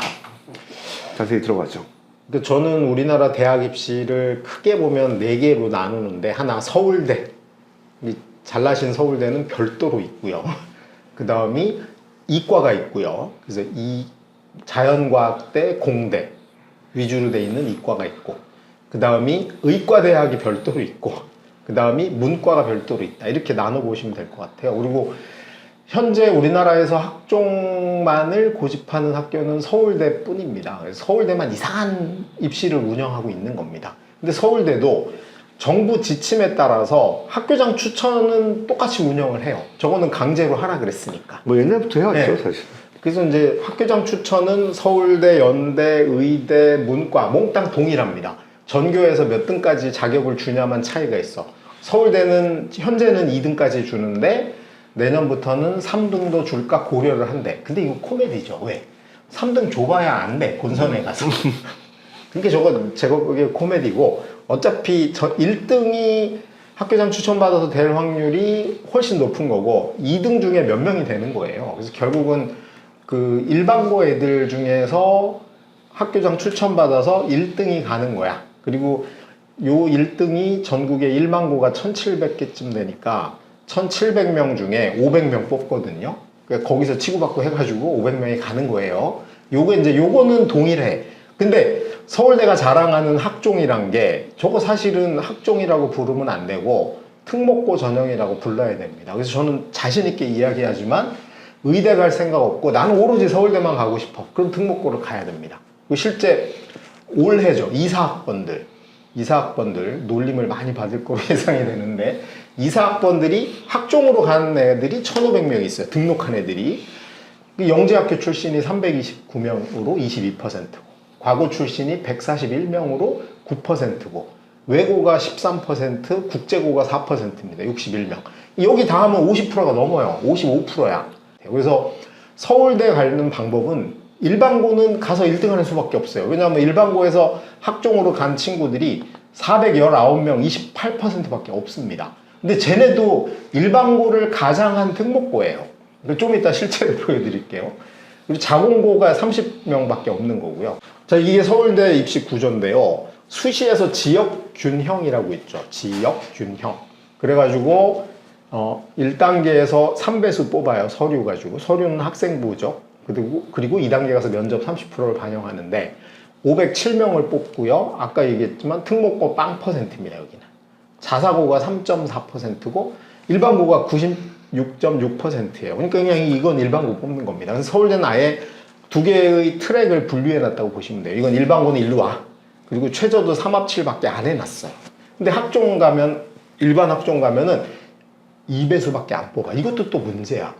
자세히 들어가죠. 근데 저는 우리나라 대학 입시를 크게 보면 4개로 나누는데 하나 서울대, 이 잘나신 서울대는 별도로 있고요. 그 다음이 이과가 있고요. 그래서 이 자연과학대, 공대 위주로 돼 있는 이과가 있고, 그 다음이 의과대학이 별도로 있고, 그 다음이 문과가 별도로 있다. 이렇게 나눠 보시면 될 것 같아요. 그리고 현재 우리나라에서 학종만을 고집하는 학교는 서울대뿐입니다. 그래서 서울대만 이상한 입시를 운영하고 있는 겁니다. 근데 서울대도 정부 지침에 따라서 학교장 추천은 똑같이 운영을 해요. 저거는 강제로 하라 그랬으니까. 뭐 옛날부터 해왔죠, 네. 사실. 그래서 이제 학교장 추천은 서울대, 연대, 의대, 문과 몽땅 동일합니다. 전교에서 몇 등까지 자격을 주냐만 차이가 있어. 서울대는 현재는 2등까지 주는데 내년부터는 3등도 줄까 고려를 한대. 근데 이거 코미디죠. 왜? 3등 줘봐야 안 돼. 본선에 가서. 그러니까 그게 코미디고, 어차피 1등이 학교장 추천받아서 될 확률이 훨씬 높은 거고 2등 중에 몇 명이 되는 거예요. 그래서 결국은 그 일반고 애들 중에서 학교장 추천받아서 1등이 가는 거야. 그리고 요 1등이 전국에 1만고가 1,700개쯤 되니까 1,700명 중에 500명 뽑거든요. 그러니까 거기서 치고받고 해가지고 500명이 가는 거예요. 요거는 동일해. 근데 서울대가 자랑하는 학종이란 게 저거 사실은 학종이라고 부르면 안 되고 특목고 전형이라고 불러야 됩니다. 그래서 저는 자신 있게 이야기하지만 의대 갈 생각 없고 나는 오로지 서울대만 가고 싶어. 그럼 특목고를 가야 됩니다. 실제 올해죠. 이사학번들 놀림을 많이 받을 거로 예상이 되는데 이사학번들이 학종으로 가는 애들이 1,500명 있어요. 등록한 애들이. 영재학교 출신이 329명으로 22%고 과고 출신이 141명으로 9%고 외고가 13%, 국제고가 4%입니다. 61명. 여기 다 하면 50%가 넘어요. 55%야. 그래서 서울대 가는 방법은 일반고는 가서 1등하는 수밖에 없어요. 왜냐하면 일반고에서 학종으로 간 친구들이 419명, 28%밖에 없습니다. 근데 쟤네도 일반고를 가장한 특목고예요. 좀 이따 실체를 보여드릴게요. 그리고 자공고가 30명밖에 없는 거고요. 자, 이게 서울대 입시 구조인데요. 수시에서 지역균형이라고 있죠. 지역균형. 그래가지고 1단계에서 3배수 뽑아요. 서류 가지고. 서류는 학생부죠. 그리고 2단계 가서 면접 30%를 반영하는데 507명을 뽑고요. 아까 얘기했지만 특목고 0%입니다. 여기는. 자사고가 3.4%고 일반고가 96.6%예요. 그러니까 그냥 이건 일반고 뽑는 겁니다. 그래서 서울대는 아예 두 개의 트랙을 분류해놨다고 보시면 돼요. 이건 일반고는 일로 와. 그리고 최저도 3합7밖에 안 해놨어요. 근데 학종 가면, 일반 학종 가면은 2배수밖에 안 뽑아. 이것도 또 문제야.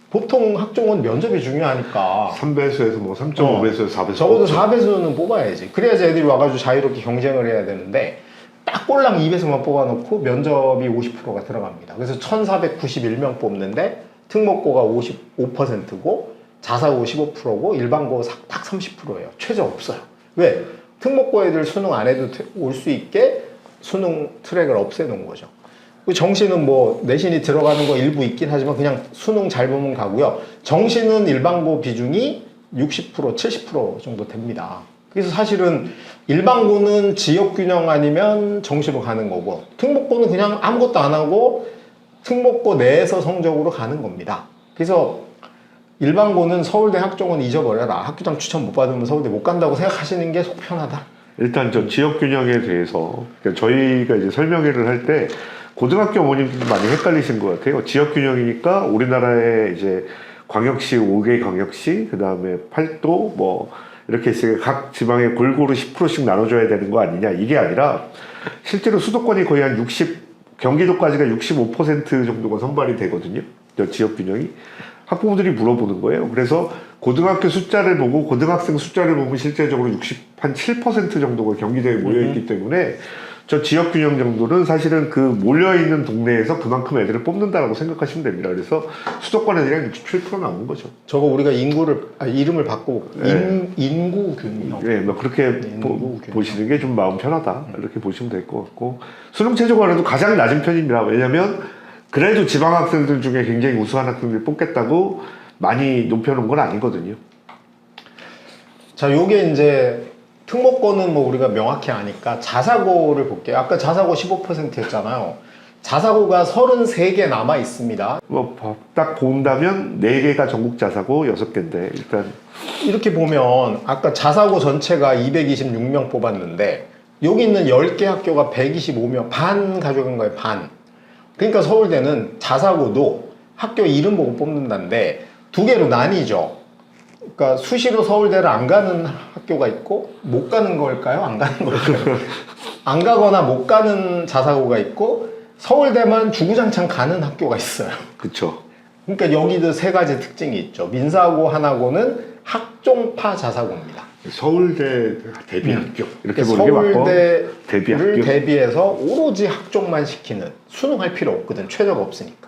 보통 학종은 면접이 중요하니까 3배수에서 뭐 3.5배수에서 4배수 적어도 4배수는 뽑아야지. 그래야지 애들이 와가지고 자유롭게 경쟁을 해야 되는데 딱 꼴랑 2배수만 뽑아놓고 면접이 50%가 들어갑니다. 그래서 1,491명 뽑는데 특목고가 55%고 자사고 15%고 일반고 딱 30%예요. 최저 없어요. 왜? 특목고 애들 수능 안 해도 올 수 있게 수능 트랙을 없애놓은 거죠. 정시는 뭐 내신이 들어가는 거 일부 있긴 하지만 그냥 수능 잘 보면 가고요. 정시는 일반고 비중이 60%, 70% 정도 됩니다. 그래서 사실은 일반고는 지역균형 아니면 정시로 가는 거고 특목고는 그냥 아무것도 안 하고 특목고 내에서 성적으로 가는 겁니다. 그래서 일반고는 서울대 학종은 잊어버려라. 학교장 추천 못 받으면 서울대 못 간다고 생각하시는 게 속 편하다. 일단 저 지역균형에 대해서 그러니까 저희가 이제 설명회를 할 때 고등학교 어머님들도 많이 헷갈리신 것 같아요. 지역균형이니까 우리나라의 이제 광역시 5개 광역시, 그 다음에 8도 뭐 이렇게 있으니까 각 지방에 골고루 10%씩 나눠줘야 되는 거 아니냐, 이게 아니라 실제로 수도권이 거의 한 60, 경기도까지가 65% 정도가 선발이 되거든요. 저 지역 균형이. 학부모들이 물어보는 거예요. 그래서 고등학교 숫자를 보고 고등학생 숫자를 보면 실제적으로 67% 정도가 경기도에 모여있기 때문에 저 지역 균형 정도는 사실은 그 몰려있는 동네에서 그만큼 애들을 뽑는다라고 생각하시면 됩니다. 그래서 수도권 애들이 67% 나오는 거죠. 저거 우리가 이름을 바꾸고 인구 균형. 네, 뭐 그렇게 인구 균형. 보시는 게 좀 마음 편하다, 이렇게 보시면 될 것 같고, 수능 최저관에도 가장 낮은 편입니다. 왜냐하면 그래도 지방 학생들 중에 굉장히 우수한 학생들 뽑겠다고 많이 높여놓은 건 아니거든요. 자, 요게 이제 특목고는 뭐 우리가 명확히 아니까 자사고를 볼게요. 아까 자사고 15%였잖아요. 자사고가 33개 남아 있습니다. 뭐 딱 본다면 4개가 전국 자사고 6개인데, 일단 이렇게 보면 아까 자사고 전체가 226명 뽑았는데 여기 있는 10개 학교가 125명, 반 가져간 거예요, 반. 그러니까 서울대는 자사고도 학교 이름 보고 뽑는다는데 두 개로 나뉘죠. 그러니까 수시로 서울대를 안 가는 학교가 있고 못 가는 걸까요? 안 가는 걸까요? 안 가거나 못 가는 자사고가 있고 서울대만 주구장창 가는 학교가 있어요. 그쵸. 그러니까 여기도 세 가지 특징이 있죠. 민사고 하나고는 학종파 자사고입니다. 서울대 대비학교 이렇게 그러니까 보는 게 맞고, 서울대를 대비해서 오로지 학종만 시키는, 수능할 필요 없거든. 최저가 없으니까.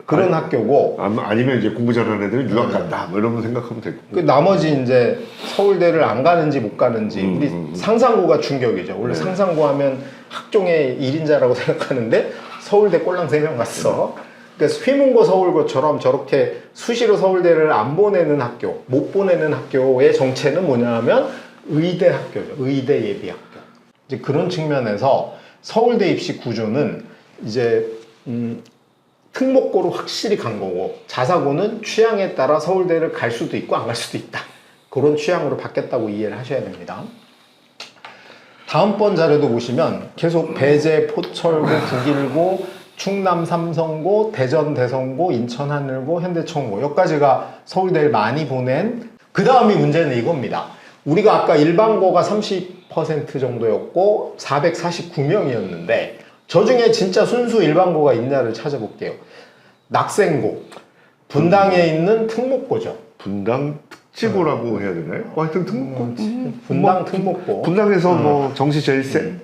그런 학교고, 아니면 이제 공부 잘하는 애들은 유학 간다, 뭐 이러면 생각하면 되고. 그 나머지 이제 서울대를 안 가는지 못 가는지 우리 상상고가 충격이죠. 원래 상상고 하면 학종의 1인자라고 생각하는데 서울대 꼴랑 3명 갔어. 그러니까 휘문고 서울고처럼 저렇게 수시로 서울대를 안 보내는 학교, 못 보내는 학교의 정체는 뭐냐 하면 의대 학교죠. 의대 예비 학교. 이제 그런 측면에서 서울대 입시 구조는 이제 특목고로 확실히 간 거고, 자사고는 취향에 따라 서울대를 갈 수도 있고 안 갈 수도 있다. 그런 취향으로 바뀌었다고 이해를 하셔야 됩니다. 다음번 자료도 보시면 계속 배재, 포철고, 북일고, 충남 삼성고, 대전 대성고, 인천 하늘고, 현대청고, 여기까지가 서울대를 많이 보낸. 그 다음이 문제는 이겁니다. 우리가 아까 일반고가 30% 정도였고 449명이었는데 저 중에 진짜 순수 일반고가 있냐를 찾아볼게요. 낙생고, 분당에 있는 특목고죠. 분당 특지고라고 해야 되나요? 하여튼 특목고. 분당 특목고. 분당에서 뭐 정시 제일 센.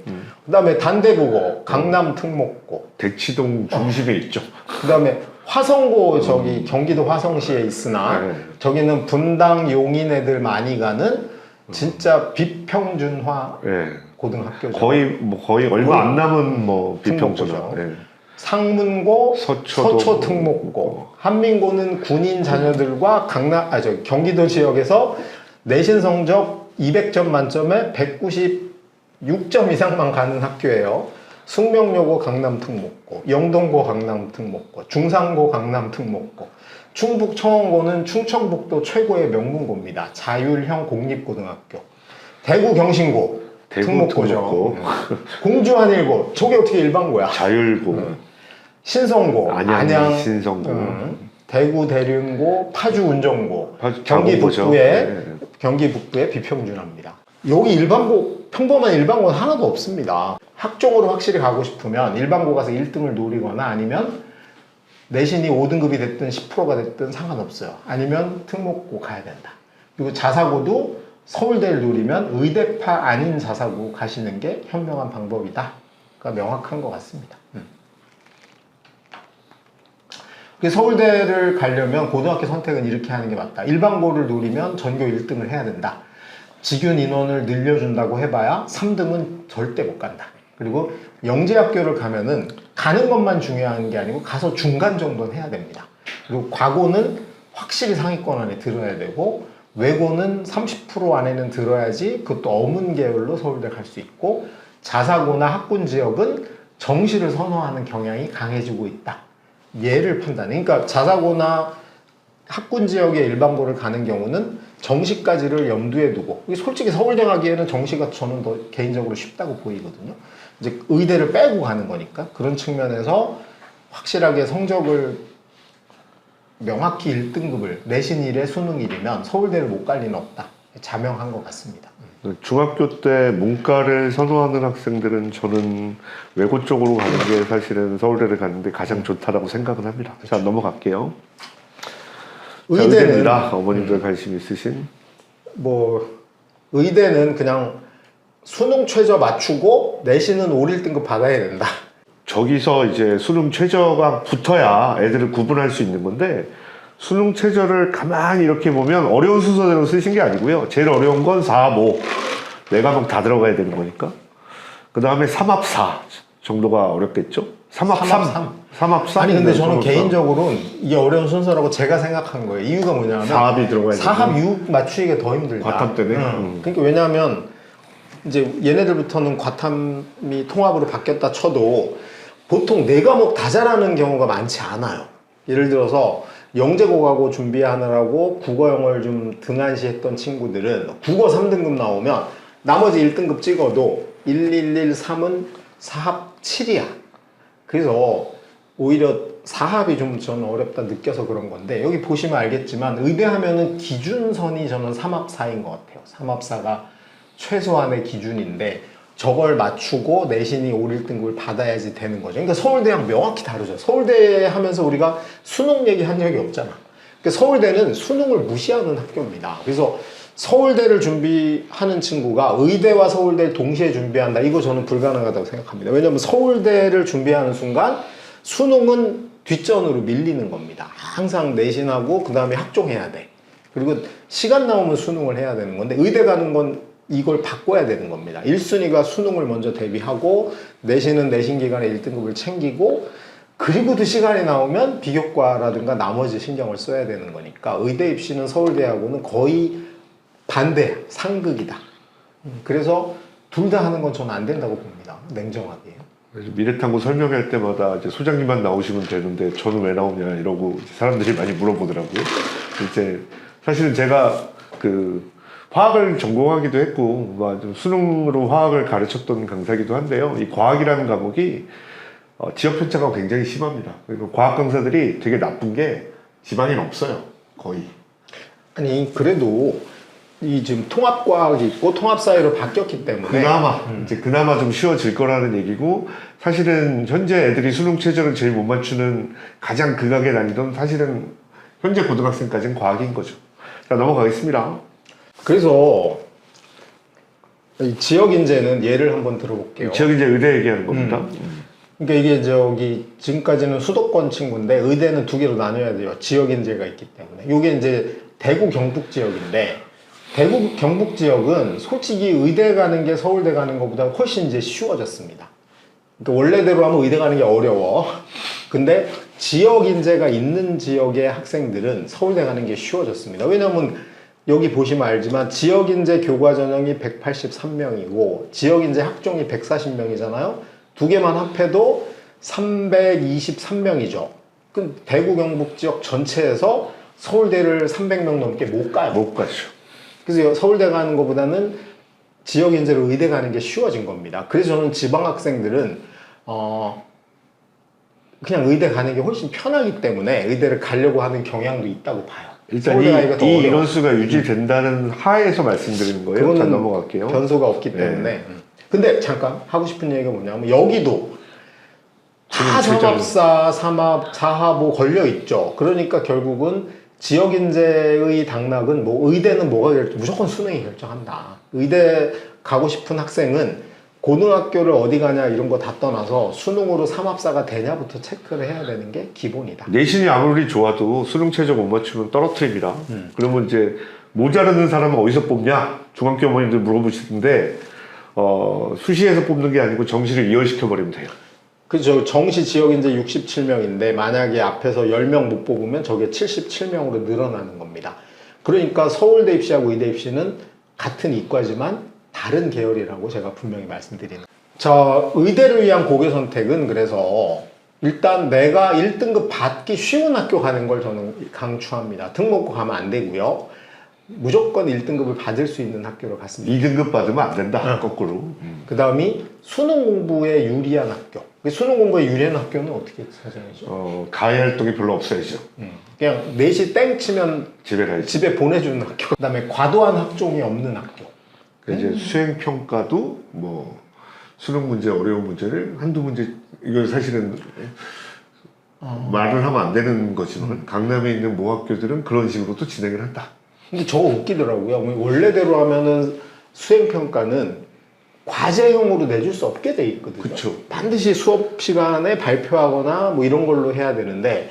그 다음에 단대국어, 강남 특목고. 대치동 중심에 있죠. 그 다음에 화성고, 저기 경기도 화성시에 있으나 저기는 분당 용인 애들 많이 가는 진짜 비평준화 고등학교죠. 거의 얼마 안 남은 뭐 비평준화. 상문고, 서초 특목고. 한민고는 군인 자녀들과 경기도 지역에서 내신 성적 200점 만점에 196점 이상만 가는 학교예요. 숙명여고 강남 특목고, 영동고 강남 특목고, 중산고 강남 특목고, 충북 청원고는 충청북도 최고의 명문고입니다. 자율형 공립고등학교. 대구 경신고 특목고죠. 공주 한일고, 저게 어떻게 일반고야? 자율고. 신성고, 안양 신성고. 대구 대륜고, 파주 운정고, 경기 북부의 비평준화입니다. 여기 일반고, 평범한 일반고는 하나도 없습니다. 학종으로 확실히 가고 싶으면 일반고 가서 1등을 노리거나 아니면 내신이 5등급이 됐든 10%가 됐든 상관없어요. 아니면 특목고 가야 된다. 그리고 자사고도 서울대를 노리면 의대파 아닌 자사고 가시는 게 현명한 방법이다. 그러니까 명확한 것 같습니다. 서울대를 가려면 고등학교 선택은 이렇게 하는 게 맞다. 일반고를 노리면 전교 1등을 해야 된다. 직윤 인원을 늘려준다고 해봐야 3등은 절대 못 간다. 그리고 영재학교를 가면은 가는 것만 중요한 게 아니고 가서 중간 정도는 해야 됩니다. 그리고 과고는 확실히 상위권 안에 들어야 되고 외고는 30% 안에는 들어야지 그것도 어문 계열로 서울대 갈 수 있고, 자사고나 학군 지역은 정시를 선호하는 경향이 강해지고 있다. 얘를 판단해. 그러니까 자사고나 학군 지역의 일반고를 가는 경우는 정시까지를 염두에 두고, 솔직히 서울대 가기에는 정시가 저는 더 개인적으로 쉽다고 보이거든요. 이제 의대를 빼고 가는 거니까 그런 측면에서 확실하게 성적을 명확히 1등급을 내신 1에 수능 1이면 서울대를 못 갈 리는 없다. 자명한 것 같습니다. 중학교 때 문과를 선호하는 학생들은 저는 외고 쪽으로 가는 게 사실은 서울대를 가는데 가장 좋다라고 생각은 합니다. 자, 넘어갈게요. 자, 의대입니다. 어머님들 관심 있으신. 뭐 의대는 그냥 수능 최저 맞추고 내신은 5, 1등급 받아야 된다. 저기서 이제 수능 최저가 붙어야 애들을 구분할 수 있는 건데 수능 최저를 가만히 이렇게 보면 어려운 순서대로 쓰신 게 아니고요. 제일 어려운 건 4합 5. 4과목 다 들어가야 되는 거니까. 그 다음에 3합 4 정도가 어렵겠죠? 3합 3. 3합 3. 아니 근데 저는 개인적으로는 이게 어려운 순서라고 제가 생각한 거예요. 이유가 뭐냐면 4합이 들어가야 4합 6 맞추기가 더 힘들다. 과탐 때문에? 그러니까 왜냐하면 이제 얘네들부터는 과탐이 통합으로 바뀌었다 쳐도 보통 4과목 다 잘하는 경우가 많지 않아요. 예를 들어서 영재고하고 준비하느라고 국어 영어를 좀 등한시했던 친구들은 국어 3등급 나오면 나머지 1등급 찍어도 1113은 4합 7이야. 그래서 오히려 4합이 좀 저는 어렵다 느껴서 그런 건데 여기 보시면 알겠지만 의대하면은 기준선이 저는 3합 4인 것 같아요. 3합 4가 최소한의 기준인데 저걸 맞추고 내신이 5, 1등급을 받아야지 되는 거죠. 그러니까 서울대랑 명확히 다르죠. 서울대 하면서 우리가 수능 얘기한 적이 없잖아. 그러니까 서울대는 수능을 무시하는 학교입니다. 그래서 서울대를 준비하는 친구가 의대와 서울대를 동시에 준비한다. 이거 저는 불가능하다고 생각합니다. 왜냐하면 서울대를 준비하는 순간 수능은 뒷전으로 밀리는 겁니다. 항상 내신하고 그 다음에 학종해야 돼. 그리고 시간 나오면 수능을 해야 되는 건데 의대 가는 건 이걸 바꿔야 되는 겁니다. 1순위가 수능을 먼저 대비하고 내신은 내신 기간에 1등급을 챙기고 그리고도 시간이 나오면 비교과라든가 나머지 신경을 써야 되는 거니까 의대 입시는 서울대하고는 거의 반대야. 상극이다. 그래서 둘 다 하는 건 저는 안 된다고 봅니다. 냉정하게. 미래탐구 설명할 때마다 이제 소장님만 나오시면 되는데 저는 왜 나오냐 이러고 사람들이 많이 물어보더라고요. 이제 사실은 제가 그 화학을 전공하기도 했고 좀 수능으로 화학을 가르쳤던 강사기도 한데요. 이 과학이라는 과목이 지역 편차가 굉장히 심합니다. 그리고 과학 강사들이 되게 나쁜 게 지방에는 없어요. 거의. 아니 그래도 이 지금 통합과학이 있고 통합사회로 바뀌었기 때문에 그나마 좀 쉬워질 거라는 얘기고 사실은 현재 애들이 수능 최저를 제일 못 맞추는 가장 극악의 난이도는 사실은 현재 고등학생까지는 과학인 거죠. 자, 넘어가겠습니다. 그래서 이 지역인재는 예를 한번 들어볼게요. 지역인재 의대 얘기하는 겁니다. 그러니까 이게 저기 지금까지는 수도권 친구인데 의대는 두 개로 나뉘어야 돼요. 지역인재가 있기 때문에. 이게 이제 대구 경북 지역인데 대구 경북 지역은 솔직히 의대 가는 게 서울대 가는 것보다 훨씬 이제 쉬워졌습니다. 그러니까 원래대로 하면 의대 가는 게 어려워. 근데 지역인재가 있는 지역의 학생들은 서울대 가는 게 쉬워졌습니다. 왜냐하면 여기 보시면 알지만 지역인재 교과 전형이 183명이고 지역인재 학종이 140명이잖아요. 두 개만 합해도 323명이죠. 그 대구 경북 지역 전체에서 서울대를 300명 넘게 못 가요. 못 가죠. 그래서 서울대 가는 것보다는 지역인재로 의대 가는 게 쉬워진 겁니다. 그래서 저는 지방 학생들은 그냥 의대 가는 게 훨씬 편하기 때문에 의대를 가려고 하는 경향도 있다고 봐요. 일단 이 인원수가 유지된다는 하에서 말씀드리는 거예요. 그거는 넘어갈게요. 변수가 없기 때문에. 근데 잠깐 하고 싶은 얘기가 뭐냐면 여기도 다 3합 4, 3합, 4합 5 걸려 있죠. 그러니까 결국은 지역인재의 당락은 뭐 의대는 뭐가 될지 무조건 수능이 결정한다. 의대 가고 싶은 학생은 고등학교를 어디 가냐 이런 거 다 떠나서 수능으로 3합 4가 되냐부터 체크를 해야 되는 게 기본이다. 내신이 아무리 좋아도 수능 최저 못 맞추면 떨어뜨립니다. 그러면 이제 모자르는 사람은 어디서 뽑냐? 중학교 어머님들 물어보시는데 수시에서 뽑는 게 아니고 정시를 이월시켜 버리면 돼요. 그죠. 정시 지역인재 67명인데 만약에 앞에서 10명 못 뽑으면 저게 77명으로 늘어나는 겁니다. 그러니까 서울대 입시하고 의대 입시는 같은 이과지만 다른 계열이라고 제가 분명히 말씀드리는. 자, 의대를 위한 고교 선택은 그래서 일단 내가 1등급 받기 쉬운 학교 가는 걸 저는 강추합니다. 특목고 가면 안 되고요. 무조건 1등급을 받을 수 있는 학교로 갔습니다. 2등급 받으면 안 된다. 거꾸로. 그 다음이 수능 공부에 유리한 학교. 수능 공부에 유리한 학교는 어떻게 사정이죠? 가해 활동이 별로 없어야죠. 그냥 4시 땡 치면 집에 가야지. 집에 보내주는 학교. 그 다음에 과도한 학종이 없는 학교. 이제 수행 평가도 뭐 수능 문제 어려운 문제를 한두 문제 이건 사실은 말을 하면 안 되는 거지만 강남에 있는 모 학교들은 그런 식으로 또 진행을 한다. 근데 저거 웃기더라고요. 원래대로 하면은 수행 평가는 과제형으로 내줄 수 없게 돼 있거든요. 그쵸. 반드시 수업 시간에 발표하거나 뭐 이런 걸로 해야 되는데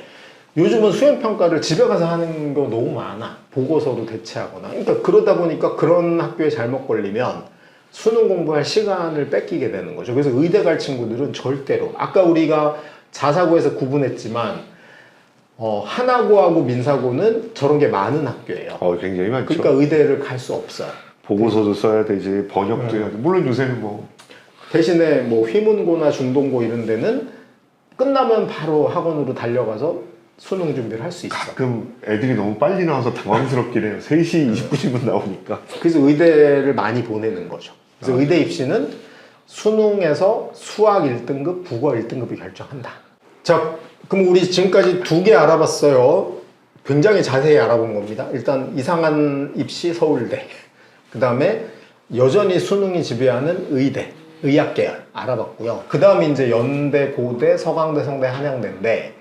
요즘은 수행 평가를 집에 가서 하는 거 너무 많아. 보고서로 대체하거나. 그러니까 그러다 보니까 그런 학교에 잘못 걸리면 수능 공부할 시간을 뺏기게 되는 거죠. 그래서 의대 갈 친구들은 절대로 아까 우리가 자사고에서 구분했지만 하나고하고 민사고는 저런 게 많은 학교예요. 굉장히 많죠. 그러니까 의대를 갈 수 없어요. 보고서도 써야 되지, 번역도 해야 돼. 물론 요새는 뭐 대신에 뭐 휘문고나 중동고 이런 데는 끝나면 바로 학원으로 달려가서 수능 준비를 할 수 있어. 가끔 애들이 너무 빨리 나와서 당황스럽긴 해요. 3시 20분이면 나오니까. 그래서 의대를 많이 보내는 거죠. 그래서 의대 입시는 수능에서 수학 1등급, 국어 1등급이 결정한다. 자, 그럼 우리 지금까지 2개 알아봤어요. 굉장히 자세히 알아본 겁니다. 일단 이상한 입시 서울대. 그 다음에 여전히 수능이 지배하는 의대, 의학계열 알아봤고요. 그 다음에 이제 연대, 고대, 서강대, 성대, 한양대인데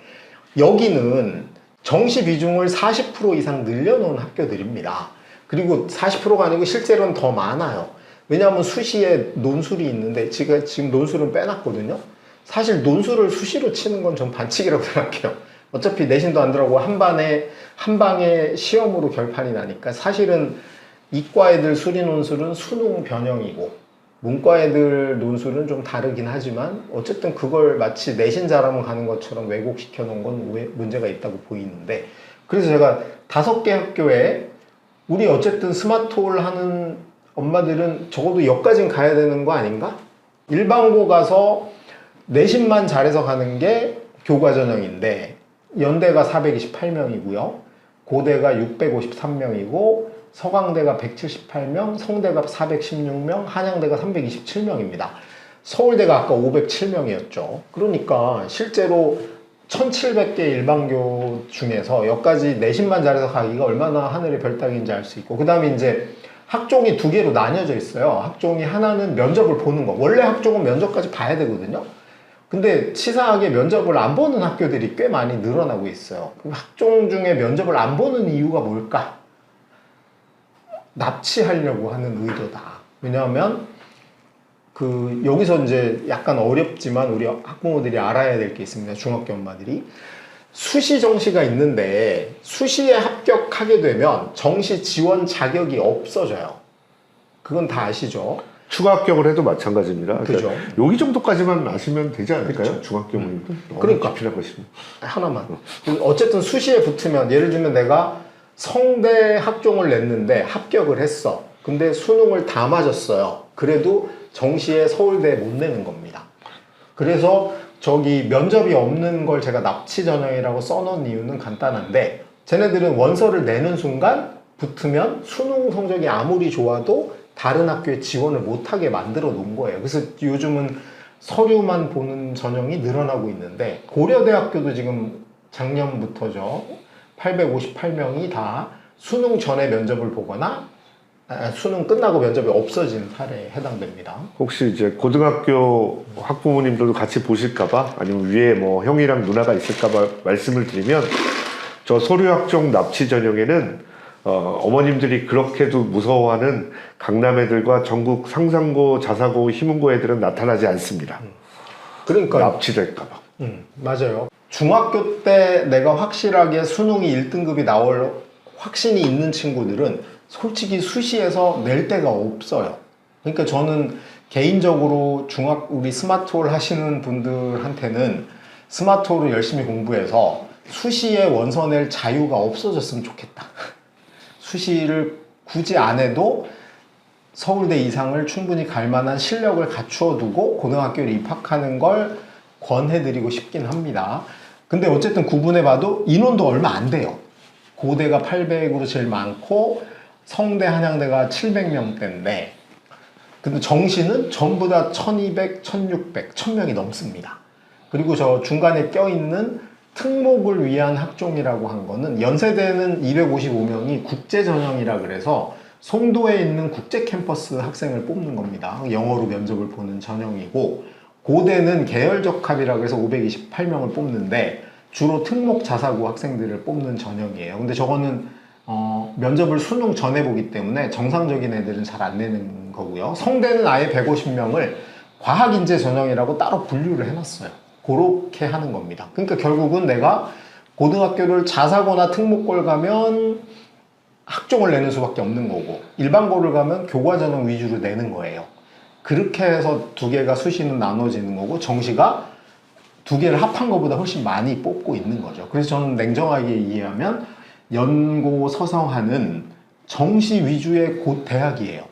여기는 정시 비중을 40% 이상 늘려놓은 학교들입니다. 그리고 40%가 아니고 실제로는 더 많아요. 왜냐하면 수시에 논술이 있는데 지금 논술은 빼놨거든요. 사실 논술을 수시로 치는 건 전 반칙이라고 생각해요. 어차피 내신도 안 들어가고 한 방에 시험으로 결판이 나니까 사실은 이과 애들 수리 논술은 수능 변형이고 문과 애들 논술은 좀 다르긴 하지만 어쨌든 그걸 마치 내신 잘하면 가는 것처럼 왜곡시켜 놓은 건 문제가 있다고 보이는데 그래서 제가 5개 학교에 우리 어쨌든 스마트홀 하는 엄마들은 적어도 여기까지는 가야 되는 거 아닌가? 일반고 가서 내신만 잘해서 가는 게 교과 전형인데 연대가 428명이고요. 고대가 653명이고 서강대가 178명, 성대가 416명, 한양대가 327명입니다. 서울대가 아까 507명이었죠. 그러니까 실제로 1700개 일반교 중에서 여기까지 내신만 잘해서 가기가 얼마나 하늘의 별 따기인지 알 수 있고 그 다음에 이제 학종이 2개로 나뉘어져 있어요. 학종이 하나는 면접을 보는 거. 원래 학종은 면접까지 봐야 되거든요. 근데 치사하게 면접을 안 보는 학교들이 꽤 많이 늘어나고 있어요. 그럼 학종 중에 면접을 안 보는 이유가 뭘까? 납치하려고 하는 의도다. 왜냐하면 여기서 이제 약간 어렵지만 우리 학부모들이 알아야 될 게 있습니다. 중학교 엄마들이. 수시 정시가 있는데 수시에 합격하게 되면 정시 지원 자격이 없어져요. 그건 다 아시죠? 추가 합격을 해도 마찬가지입니다. 그죠. 그러니까 여기 정도까지만 아시면 되지 않을까요? 그렇죠. 중학교 부모님들. 그러니까. 필요한 것이면. 하나만. 어쨌든 수시에 붙으면 예를 들면 내가 성대 학종을 냈는데 합격을 했어. 근데 수능을 다 맞았어요. 그래도 정시에 서울대에 못 내는 겁니다. 그래서 저기 면접이 없는 걸 제가 납치 전형이라고 써놓은 이유는 간단한데 쟤네들은 원서를 내는 순간 붙으면 수능 성적이 아무리 좋아도 다른 학교에 지원을 못하게 만들어 놓은 거예요. 그래서 요즘은 서류만 보는 전형이 늘어나고 있는데 고려대학교도 지금 작년부터죠. 858명이 다 수능 전에 면접을 보거나 수능 끝나고 면접이 없어진 사례에 해당됩니다. 혹시 이제 고등학교 학부모님들도 같이 보실까봐 아니면 위에 뭐 형이랑 누나가 있을까봐 말씀을 드리면 저 서류 학종 납치 전형에는 어머님들이 그렇게도 무서워하는 강남 애들과 전국 상상고, 자사고, 희문고 애들은 나타나지 않습니다. 그러니까 납치될까봐. 맞아요. 중학교 때 내가 확실하게 수능이 1등급이 나올 확신이 있는 친구들은 솔직히 수시에서 낼 데가 없어요. 그러니까 저는 개인적으로 우리 스마트홀 하시는 분들한테는 스마트홀을 열심히 공부해서 수시에 원서 낼 자유가 없어졌으면 좋겠다. 수시를 굳이 안 해도 서울대 이상을 충분히 갈 만한 실력을 갖추어 두고 고등학교에 입학하는 걸 권해드리고 싶긴 합니다. 근데 어쨌든 구분해봐도 인원도 얼마 안 돼요. 고대가 800으로 제일 많고 성대, 한양대가 700명대인데 근데 정시는 전부 다 1200, 1600, 1000명이 넘습니다. 그리고 저 중간에 껴있는 특목을 위한 학종이라고 한 거는 연세대는 255명이 국제전형이라 그래서 송도에 있는 국제 캠퍼스 학생을 뽑는 겁니다. 영어로 면접을 보는 전형이고 고대는 계열적합이라 그래서 528명을 뽑는데 주로 특목 자사고 학생들을 뽑는 전형이에요. 근데 저거는 면접을 수능 전에 보기 때문에 정상적인 애들은 잘 안 내는 거고요. 성대는 아예 150명을 과학인재 전형이라고 따로 분류를 해놨어요. 그렇게 하는 겁니다. 그러니까 결국은 내가 고등학교를 자사고나 특목고를 가면 학종을 내는 수밖에 없는 거고 일반고를 가면 교과전형 위주로 내는 거예요. 그렇게 해서 두 개가 수시는 나눠지는 거고 정시가 두 개를 합한 것보다 훨씬 많이 뽑고 있는 거죠. 그래서 저는 냉정하게 이해하면 연고 서성하는 정시 위주의 대학이에요.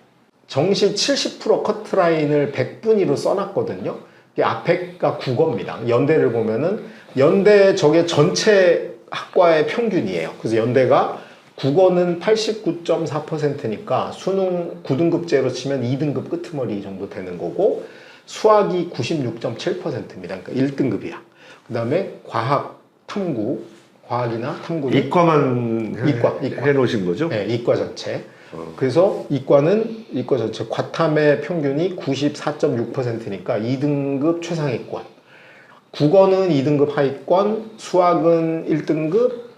정시 70% 커트라인을 100분위로 써놨거든요. 이게 앞에가 국어입니다. 연대를 보면은 연대 저게 전체 학과의 평균이에요. 그래서 연대가 국어는 89.4%니까 수능 9등급제로 치면 2등급 끄트머리 정도 되는 거고 수학이 96.7%입니다. 그러니까 1등급이야. 그 다음에 과학, 탐구, 과학이나 탐구는 이과만 이과. 해놓으신 거죠? 네, 이과 전체. 그래서 이과는 이과 전체 과탐의 평균이 94.6%니까 2등급 최상위권. 국어는 2등급 하위권, 수학은 1등급,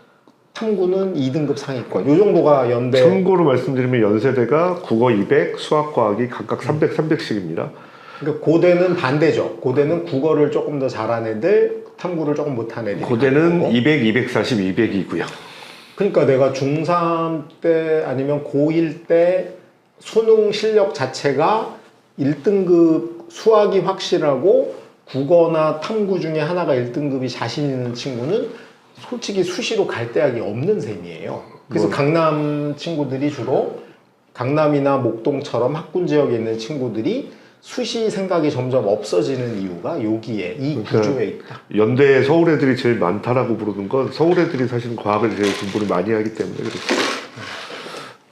탐구는 2등급 상위권. 요 정도가 연대. 참고로 말씀드리면 연세대가 국어 200, 수학, 과학이 각각 300, 300씩입니다. 그러니까 고대는 반대죠. 고대는 국어를 조금 더 잘하는 애들, 탐구를 조금 못하는 애들. 고대는 200, 240, 200이고요. 그러니까 내가 중3 때 아니면 고1 때 수능 실력 자체가 1등급 수학이 확실하고 국어나 탐구 중에 하나가 1등급이 자신 있는 친구는 솔직히 수시로 갈 대학이 없는 셈이에요. 그래서 강남 친구들이 주로 강남이나 목동처럼 학군 지역에 있는 친구들이 수시 생각이 점점 없어지는 이유가 여기에 이 구조에 있다. 연대 서울 애들이 제일 많다라고 부르는 건 서울 애들이 사실 과학을 제일 공부를 많이 하기 때문에 그렇죠.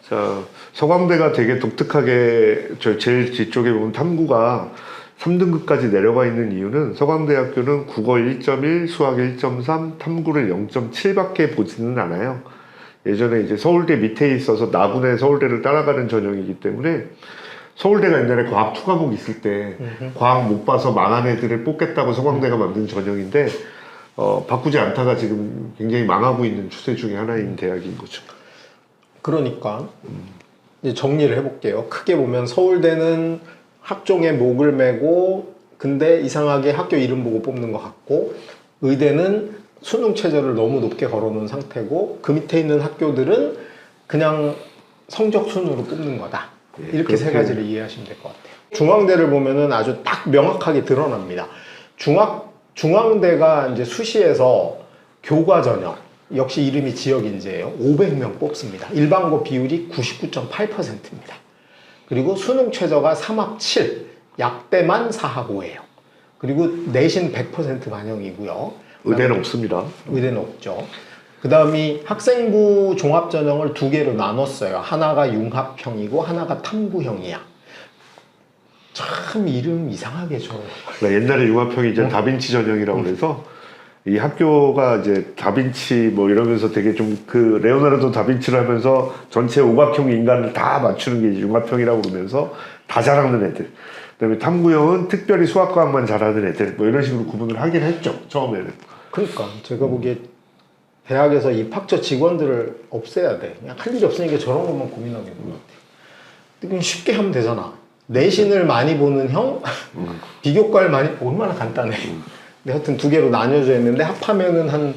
자, 서강대가 되게 독특하게 저 제일 뒤쪽에 보면 탐구가 3등급까지 내려가 있는 이유는 서강대학교는 국어 1.1, 수학 1.3, 탐구를 0.7밖에 보지는 않아요. 예전에 이제 서울대 밑에 있어서 나군의 서울대를 따라가는 전형이기 때문에 서울대가 옛날에 과학 2과목 있을 때 과학 못 봐서 망한 애들을 뽑겠다고 서강대가 만든 전형인데 바꾸지 않다가 지금 굉장히 망하고 있는 추세 중에 하나인 대학인 거죠. 그러니까 이제 정리를 해볼게요. 크게 보면 서울대는 학종에 목을 매고 근데 이상하게 학교 이름 보고 뽑는 것 같고 의대는 수능 최저를 너무 높게 걸어놓은 상태고 그 밑에 있는 학교들은 그냥 성적 순으로 뽑는 거다. 이렇게 세 가지를 이해하시면 될 것 같아요. 중앙대를 보면은 아주 딱 명확하게 드러납니다. 중앙대가 이제 수시에서 교과 전형 역시 이름이 지역인재예요. 500명 뽑습니다. 일반고 비율이 99.8%입니다. 그리고 수능 최저가 3합 7, 약대만 4합 5예요. 그리고 내신 100% 반영이고요. 의대는 없습니다. 의대는 없죠. 그 다음이 학생부 종합전형을 두 개로 나눴어요. 하나가 융합형이고 하나가 탐구형이야. 참 이름 이상하게 줘. 옛날에 융합형이 이제 다빈치 전형이라고 그래서 이 학교가 이제 다빈치 뭐 이러면서 되게 좀 그 레오나르도 다빈치를 하면서 전체 오각형 인간을 다 맞추는 게 이제 융합형이라고 그러면서 다 잘하는 애들. 그다음에 탐구형은 특별히 수학과학만 잘하는 애들. 뭐 이런 식으로 구분을 하긴 했죠. 처음에는. 그러니까 제가 보기에 대학에서 입학처 직원들을 없애야 돼. 그냥 할 일이 없으니까 저런 것만 고민하게 되는 것 같아요. 그냥 쉽게 하면 되잖아. 내신을 많이 보는 형, 비교과를 많이 얼마나 간단해. 근데 하여튼 두 개로 나뉘어져 있는데 합하면은 한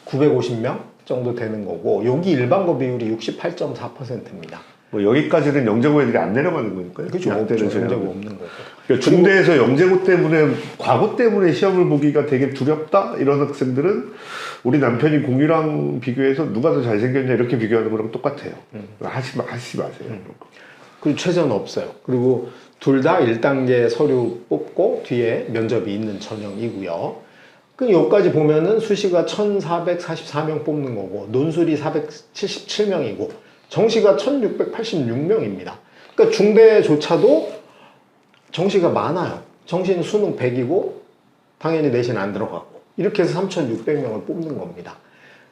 950명 정도 되는 거고 여기 일반고 비율이 68.4%입니다. 뭐 여기까지는 영재고 애들이 안 내려가는 거니까요. 그렇죠. 영재고 없는 거고. 그러니까 중대에서 영재고 때문에 과거 때문에 시험을 보기가 되게 두렵다 이런 학생들은 우리 남편이 공유랑 비교해서 누가 더 잘생겼냐 이렇게 비교하는 거랑 똑같아요. 하지 마세요. 그리고 최저는 없어요. 그리고 둘 다 1단계 서류 뽑고 뒤에 면접이 있는 전형이고요. 그 여기까지 보면은 수시가 1444명 뽑는 거고 논술이 477명이고 정시가 1686명입니다. 그러니까 중대조차도 정시가 많아요. 정시는 수능 100이고 당연히 내신 안 들어가고 이렇게 해서 3600명을 뽑는 겁니다.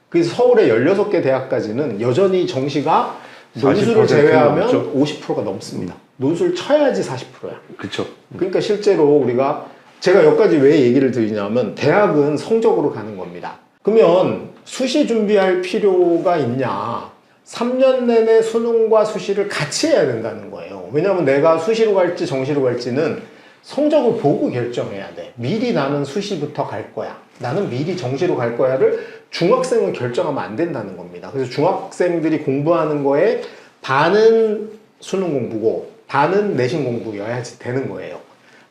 그래서 서울의 16개 대학까지는 여전히 정시가 논술을 40% 제외하면 넘죠? 50%가 넘습니다. 논술 쳐야지 40%야. 그쵸. 그러니까 실제로 우리가 제가 여기까지 왜 얘기를 드리냐면 대학은 성적으로 가는 겁니다. 그러면 수시 준비할 필요가 있냐? 3년 내내 수능과 수시를 같이 해야 된다는 거예요. 왜냐하면 내가 수시로 갈지 정시로 갈지는 성적을 보고 결정해야 돼. 미리 나는 수시부터 갈 거야. 나는 미리 정시로 갈 거야를 중학생은 결정하면 안 된다는 겁니다. 그래서 중학생들이 공부하는 거에 반은 수능 공부고 반은 내신 공부여야지 되는 거예요.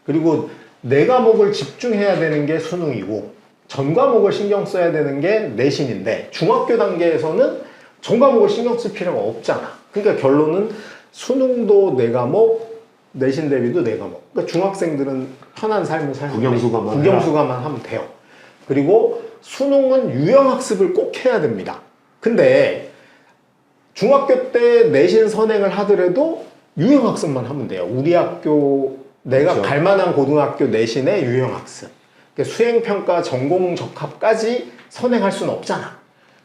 그리고 네 과목을 집중해야 되는 게 수능이고 전 과목을 신경 써야 되는 게 내신인데 중학교 단계에서는 전 과목을 신경 쓸 필요가 없잖아. 그러니까 결론은 수능도 네 과목, 내신 대비도 네 과목. 그러니까 중학생들은 편한 삶을 살고 국영수가만 하면 돼요. 그리고 수능은 유형학습을 꼭 해야 됩니다. 근데 중학교 때 내신 선행을 하더라도 유형학습만 하면 돼요. 우리 학교 내가 그렇죠. 갈 만한 고등학교 내신의 유형학습. 그러니까 수행평가 전공 적합까지 선행할 수는 없잖아.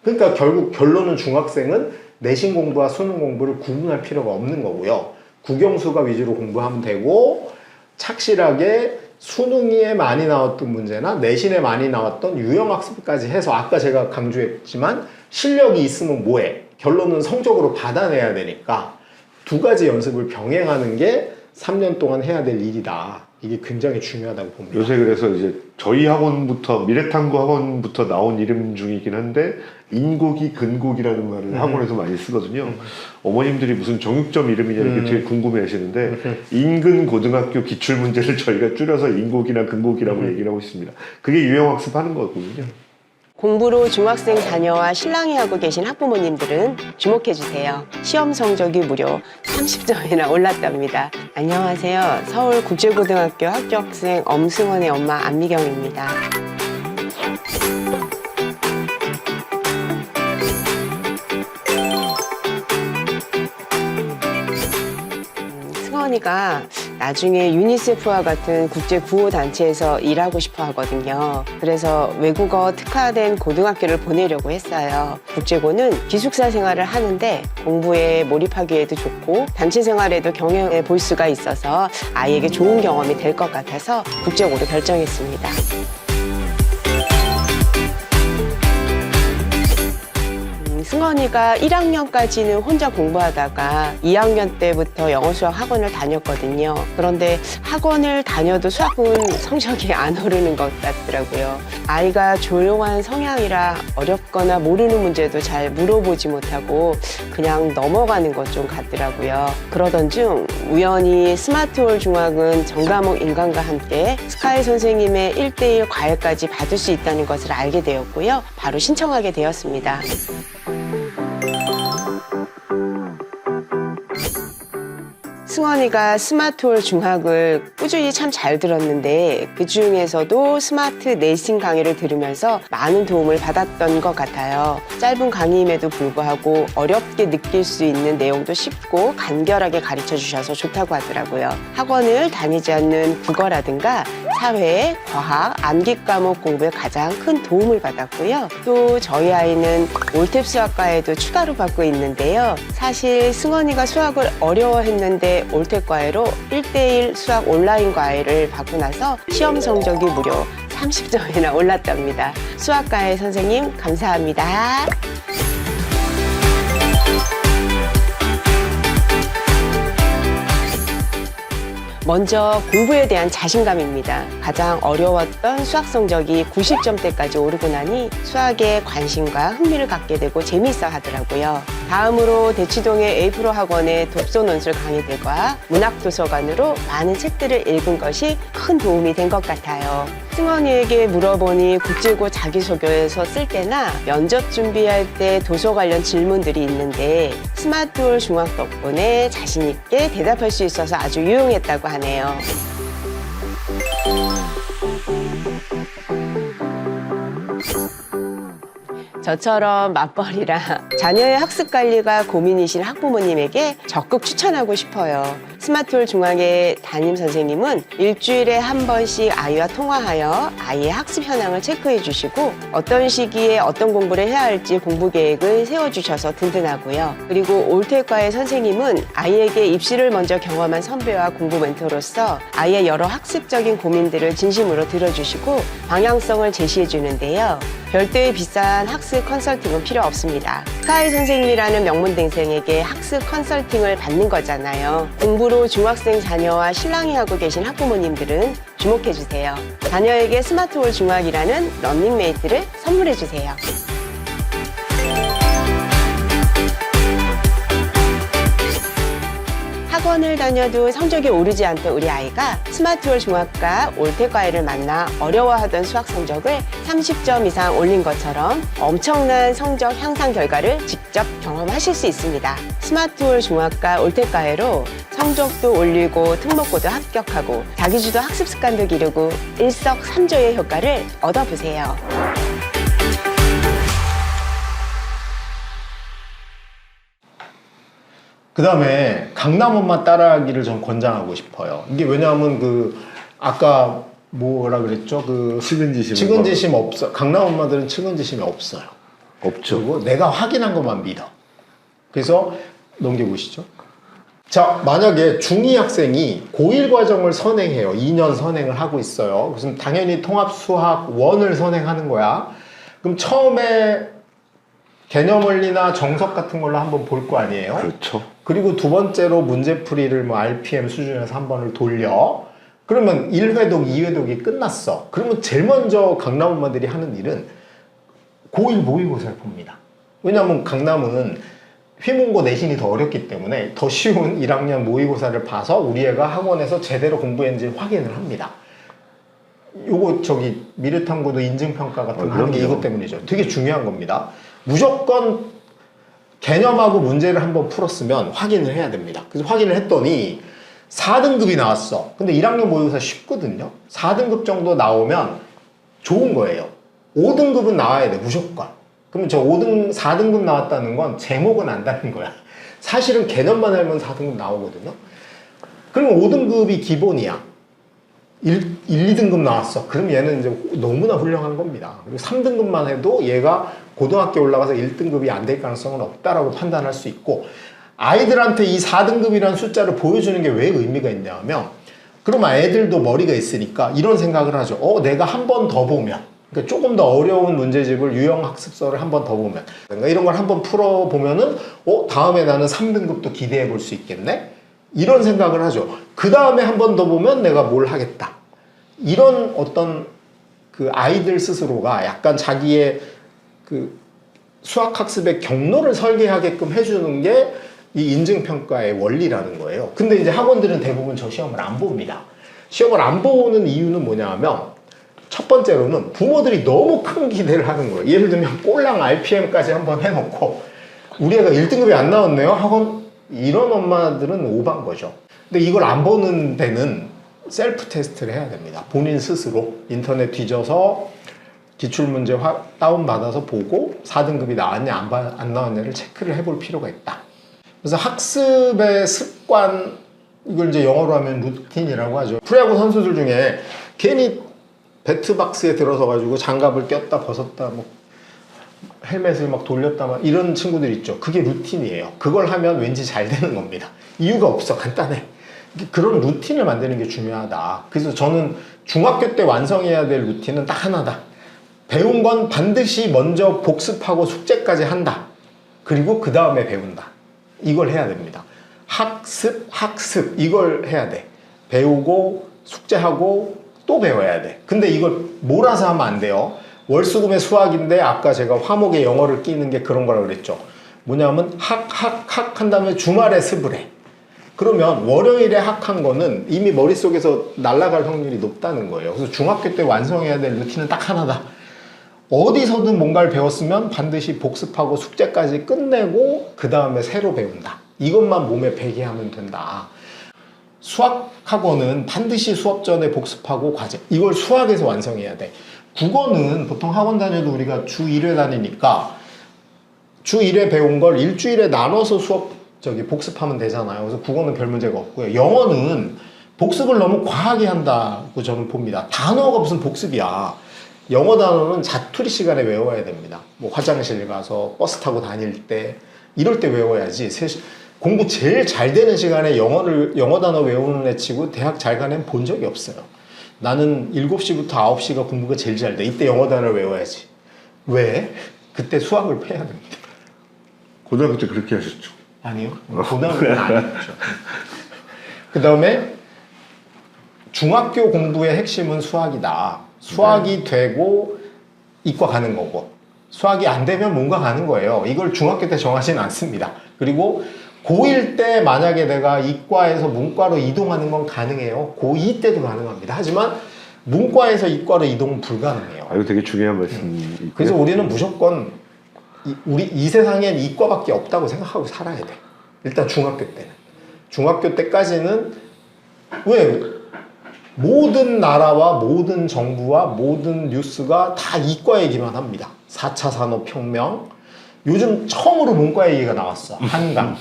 그러니까 결국 결론은 중학생은 내신 공부와 수능 공부를 구분할 필요가 없는 거고요. 국영수가 위주로 공부하면 되고 착실하게 수능에 많이 나왔던 문제나 내신에 많이 나왔던 유형학습까지 해서 아까 제가 강조했지만 실력이 있으면 뭐해? 결론은 성적으로 받아내야 되니까 두 가지 연습을 병행하는 게 3년 동안 해야 될 일이다. 이게 굉장히 중요하다고 봅니다. 요새 그래서 이제 저희 학원부터 미래탐구 학원부터 나온 이름 중이긴 한데 인고기 근고기라는 말을 학원에서 많이 쓰거든요. 어머님들이 무슨 정육점 이름이냐 이렇게 되게 궁금해 하시는데 인근 고등학교 기출 문제를 저희가 줄여서 인고기나 근고기라고 얘기를 하고 있습니다. 그게 유형학습 하는 거거든요. 공부로 중학생 자녀와 실랑이 하고 계신 학부모님들은 주목해주세요. 시험 성적이 무려 30점이나 올랐답니다. 안녕하세요. 서울국제고등학교 합격생 엄승원의 엄마 안미경입니다. 승원이가 나중에 유니세프와 같은 국제 구호 단체에서 일하고 싶어 하거든요. 그래서 외국어 특화된 고등학교를 보내려고 했어요. 국제고는 기숙사 생활을 하는데 공부에 몰입하기에도 좋고 단체 생활에도 경영해 볼 수가 있어서 아이에게 좋은 경험이 될 것 같아서 국제고로 결정했습니다. 승원이가 1학년까지는 혼자 공부하다가 2학년 때부터 영어 수학 학원을 다녔거든요. 그런데 학원을 다녀도 수학은 성적이 안 오르는 것 같더라고요. 아이가 조용한 성향이라 어렵거나 모르는 문제도 잘 물어보지 못하고 그냥 넘어가는 것 좀 같더라고요. 그러던 중 우연히 스마트홀 중학은 전과목 인강과 함께 스카이 선생님의 1:1 과외까지 받을 수 있다는 것을 알게 되었고요. 바로 신청하게 되었습니다. 승원이가 스마트홀 중학을 꾸준히 참 잘 들었는데 그 중에서도 스마트 내신 강의를 들으면서 많은 도움을 받았던 것 같아요. 짧은 강의임에도 불구하고 어렵게 느낄 수 있는 내용도 쉽고 간결하게 가르쳐 주셔서 좋다고 하더라고요. 학원을 다니지 않는 국어라든가 사회, 과학, 암기 과목 공부에 가장 큰 도움을 받았고요. 또 저희 아이는 올탭 수학과에도 추가로 받고 있는데요. 사실 승원이가 수학을 어려워했는데 올탭 과외로 1:1 수학 온라인 과외를 받고 나서 시험 성적이 무려 30점이나 올랐답니다. 수학과외 선생님 감사합니다. 먼저 공부에 대한 자신감입니다. 가장 어려웠던 수학 성적이 90점대까지 오르고 나니 수학에 관심과 흥미를 갖게 되고 재미있어 하더라고요. 다음으로 대치동의 에이프로 학원의 독서 논술 강의들과 문학도서관으로 많은 책들을 읽은 것이 큰 도움이 된 것 같아요. 승원이에게 물어보니 국제고 자기소개서 쓸 때나 면접 준비할 때 도서 관련 질문들이 있는데 스마트홀 중학 덕분에 자신 있게 대답할 수 있어서 아주 유용했다고 하네요. 저처럼 맞벌이라 자녀의 학습 관리가 고민이신 학부모님에게 적극 추천하고 싶어요. 스마트홀 중학의 담임 선생님은 일주일에 한 번씩 아이와 통화하여 아이의 학습 현황을 체크해 주시고 어떤 시기에 어떤 공부를 해야 할지 공부 계획을 세워주셔서 든든하고요. 그리고 올테과의 선생님은 아이에게 입시를 먼저 경험한 선배와 공부 멘토로서 아이의 여러 학습적인 고민들을 진심으로 들어주시고 방향성을 제시해 주는데요. 별도의 비싼 학습 컨설팅은 필요 없습니다. 스카이 선생님이라는 명문대생에게 학습 컨설팅을 받는 거잖아요. 공부로 중학생 자녀와 실랑이 하고 계신 학부모님들은 주목해주세요. 자녀에게 스마트홀 중학이라는 런닝메이트를 선물해주세요. 학원을 다녀도 성적이 오르지 않던 우리 아이가 스마트홀 중학과 올테과외를 만나 어려워하던 수학 성적을 30점 이상 올린 것처럼 엄청난 성적 향상 결과를 직접 경험하실 수 있습니다. 스마트홀 중학과 올테과외로 성적도 올리고 특목고도 합격하고 자기주도 학습 습관도 기르고 일석삼조의 효과를 얻어보세요. 그 다음에 강남 엄마 따라하기를 전 권장하고 싶어요. 이게 왜냐하면 아까 뭐라 그랬죠? 측은지심 없어. 강남 엄마들은 측은지심이 없어요. 없죠. 그리고 내가 확인한 것만 믿어. 그래서 넘겨보시죠. 자, 만약에 중2 학생이 고1 과정을 선행해요. 2년 선행을 하고 있어요. 그럼 당연히 통합수학 1을 선행하는 거야. 그럼 처음에 개념원리나 정석 같은 걸로 한번 볼 거 아니에요? 그렇죠. 그리고 두 번째로 문제풀이를 RPM 수준에서 한 번을 돌려. 그러면 1회독, 2회독이 끝났어. 그러면 제일 먼저 강남 엄마들이 하는 일은 고1 모의고사를 봅니다. 왜냐하면 강남은 휘문고 내신이 더 어렵기 때문에 더 쉬운 1학년 모의고사를 봐서 우리 애가 학원에서 제대로 공부했는지 확인을 합니다. 요거 미래탐구도 인증평가 같은 거 하는 게 이것 때문이죠. 되게 중요한 겁니다. 무조건 개념하고 문제를 한번 풀었으면 확인을 해야 됩니다. 그래서 확인을 했더니 4등급이 나왔어. 근데 1학년 모의고사 쉽거든요. 4등급 정도 나오면 좋은 거예요. 5등급은 나와야 돼, 무조건. 그러면 4등급 나왔다는 건 제목은 안다는 거야. 사실은 개념만 알면 4등급 나오거든요. 그러면 5등급이 기본이야. 1, 2등급 나왔어. 그럼 얘는 이제 너무나 훌륭한 겁니다. 그리고 3등급만 해도 얘가 고등학교 올라가서 1등급이 안 될 가능성은 없다라고 판단할 수 있고, 아이들한테 이 4등급이라는 숫자를 보여주는 게 왜 의미가 있냐면, 그러면 애들도 머리가 있으니까 이런 생각을 하죠. 내가 한 번 더 보면, 그러니까 조금 더 어려운 문제집을 유형학습서를 한 번 더 보면, 그러니까 이런 걸 한 번 풀어보면은 다음에 나는 3등급도 기대해 볼 수 있겠네? 이런 생각을 하죠. 그 다음에 한 번 더 보면 내가 뭘 하겠다. 이런 어떤 아이들 스스로가 약간 자기의 수학학습의 경로를 설계하게끔 해주는 게 이 인증평가의 원리라는 거예요. 근데 이제 학원들은 대부분 저 시험을 안 봅니다. 시험을 안 보는 이유는 뭐냐 하면, 첫 번째로는 부모들이 너무 큰 기대를 하는 거예요. 예를 들면 꼴랑 RPM까지 한번 해놓고 우리 애가 1등급이 안 나왔네요? 학원, 이런 엄마들은 오반 거죠. 근데 이걸 안 보는 데는 셀프 테스트를 해야 됩니다. 본인 스스로 인터넷 뒤져서 기출문제 다운받아서 보고 4등급이 나왔냐 안 나왔냐를 체크를 해볼 필요가 있다. 그래서 학습의 습관, 이걸 이제 영어로 하면 루틴이라고 하죠. 프로야구 선수들 중에 괜히 배트박스에 들어서 가지고 장갑을 꼈다 벗었다 헬멧을 돌렸다 이런 친구들 있죠. 그게 루틴이에요. 그걸 하면 왠지 잘 되는 겁니다. 이유가 없어. 간단해. 그런 루틴을 만드는 게 중요하다. 그래서 저는 중학교 때 완성해야 될 루틴은 딱 하나다. 배운 건 반드시 먼저 복습하고 숙제까지 한다. 그리고 그 다음에 배운다. 이걸 해야 됩니다. 학습 이걸 해야 돼. 배우고 숙제하고 또 배워야 돼. 근데 이걸 몰아서 하면 안 돼요. 월수금의 수학인데 아까 제가 화목에 영어를 끼는 게 그런 거라고 그랬죠. 뭐냐면 학 한 다음에 주말에 습을 해. 그러면 월요일에 학한 거는 이미 머릿속에서 날아갈 확률이 높다는 거예요. 그래서 중학교 때 완성해야 될 루틴은 딱 하나다. 어디서든 뭔가를 배웠으면 반드시 복습하고 숙제까지 끝내고 그 다음에 새로 배운다. 이것만 몸에 배게 하면 된다. 수학학원은 반드시 수업 전에 복습하고 과제, 이걸 수학에서 완성해야 돼. 국어는 보통 학원 다녀도 우리가 주 1회 다니니까 주 1회 배운 걸 일주일에 나눠서 복습하면 되잖아요. 그래서 국어는 별 문제가 없고요. 영어는 복습을 너무 과하게 한다고 저는 봅니다. 단어가 무슨 복습이야. 영어 단어는 자투리 시간에 외워야 됩니다. 뭐 화장실 가서 버스 타고 다닐 때 이럴 때 외워야지. 공부 제일 잘 되는 시간에 영어 단어 외우는 애 치고 대학 잘 가는 애는 본 적이 없어요. 나는 7시부터 9시가 공부가 제일 잘 돼. 이때 영어 단어를 외워야지. 왜? 그때 수학을 패야 됩니다. 고등학교 때 그렇게 하셨죠? 아니요. 고등학교는 아니었죠. 그 다음에 중학교 공부의 핵심은 수학이다. 수학이 되고 이과 가는 거고 수학이 안 되면 문과 가는 거예요. 이걸 중학교 때 정하지는 않습니다. 그리고 고1 때 만약에 내가 이과에서 문과로 이동하는 건 가능해요. 고2 때도 가능합니다. 하지만 문과에서 이과로 이동은 불가능해요. 아, 이거 되게 중요한 말씀. 그래서 우리는 무조건 이 세상엔 이과밖에 없다고 생각하고 살아야 돼. 일단 중학교 때는. 중학교 때까지는 왜? 모든 나라와 모든 정부와 모든 뉴스가 다 이과 얘기만 합니다. 4차 산업혁명. 요즘 처음으로 문과 얘기가 나왔어. 한강.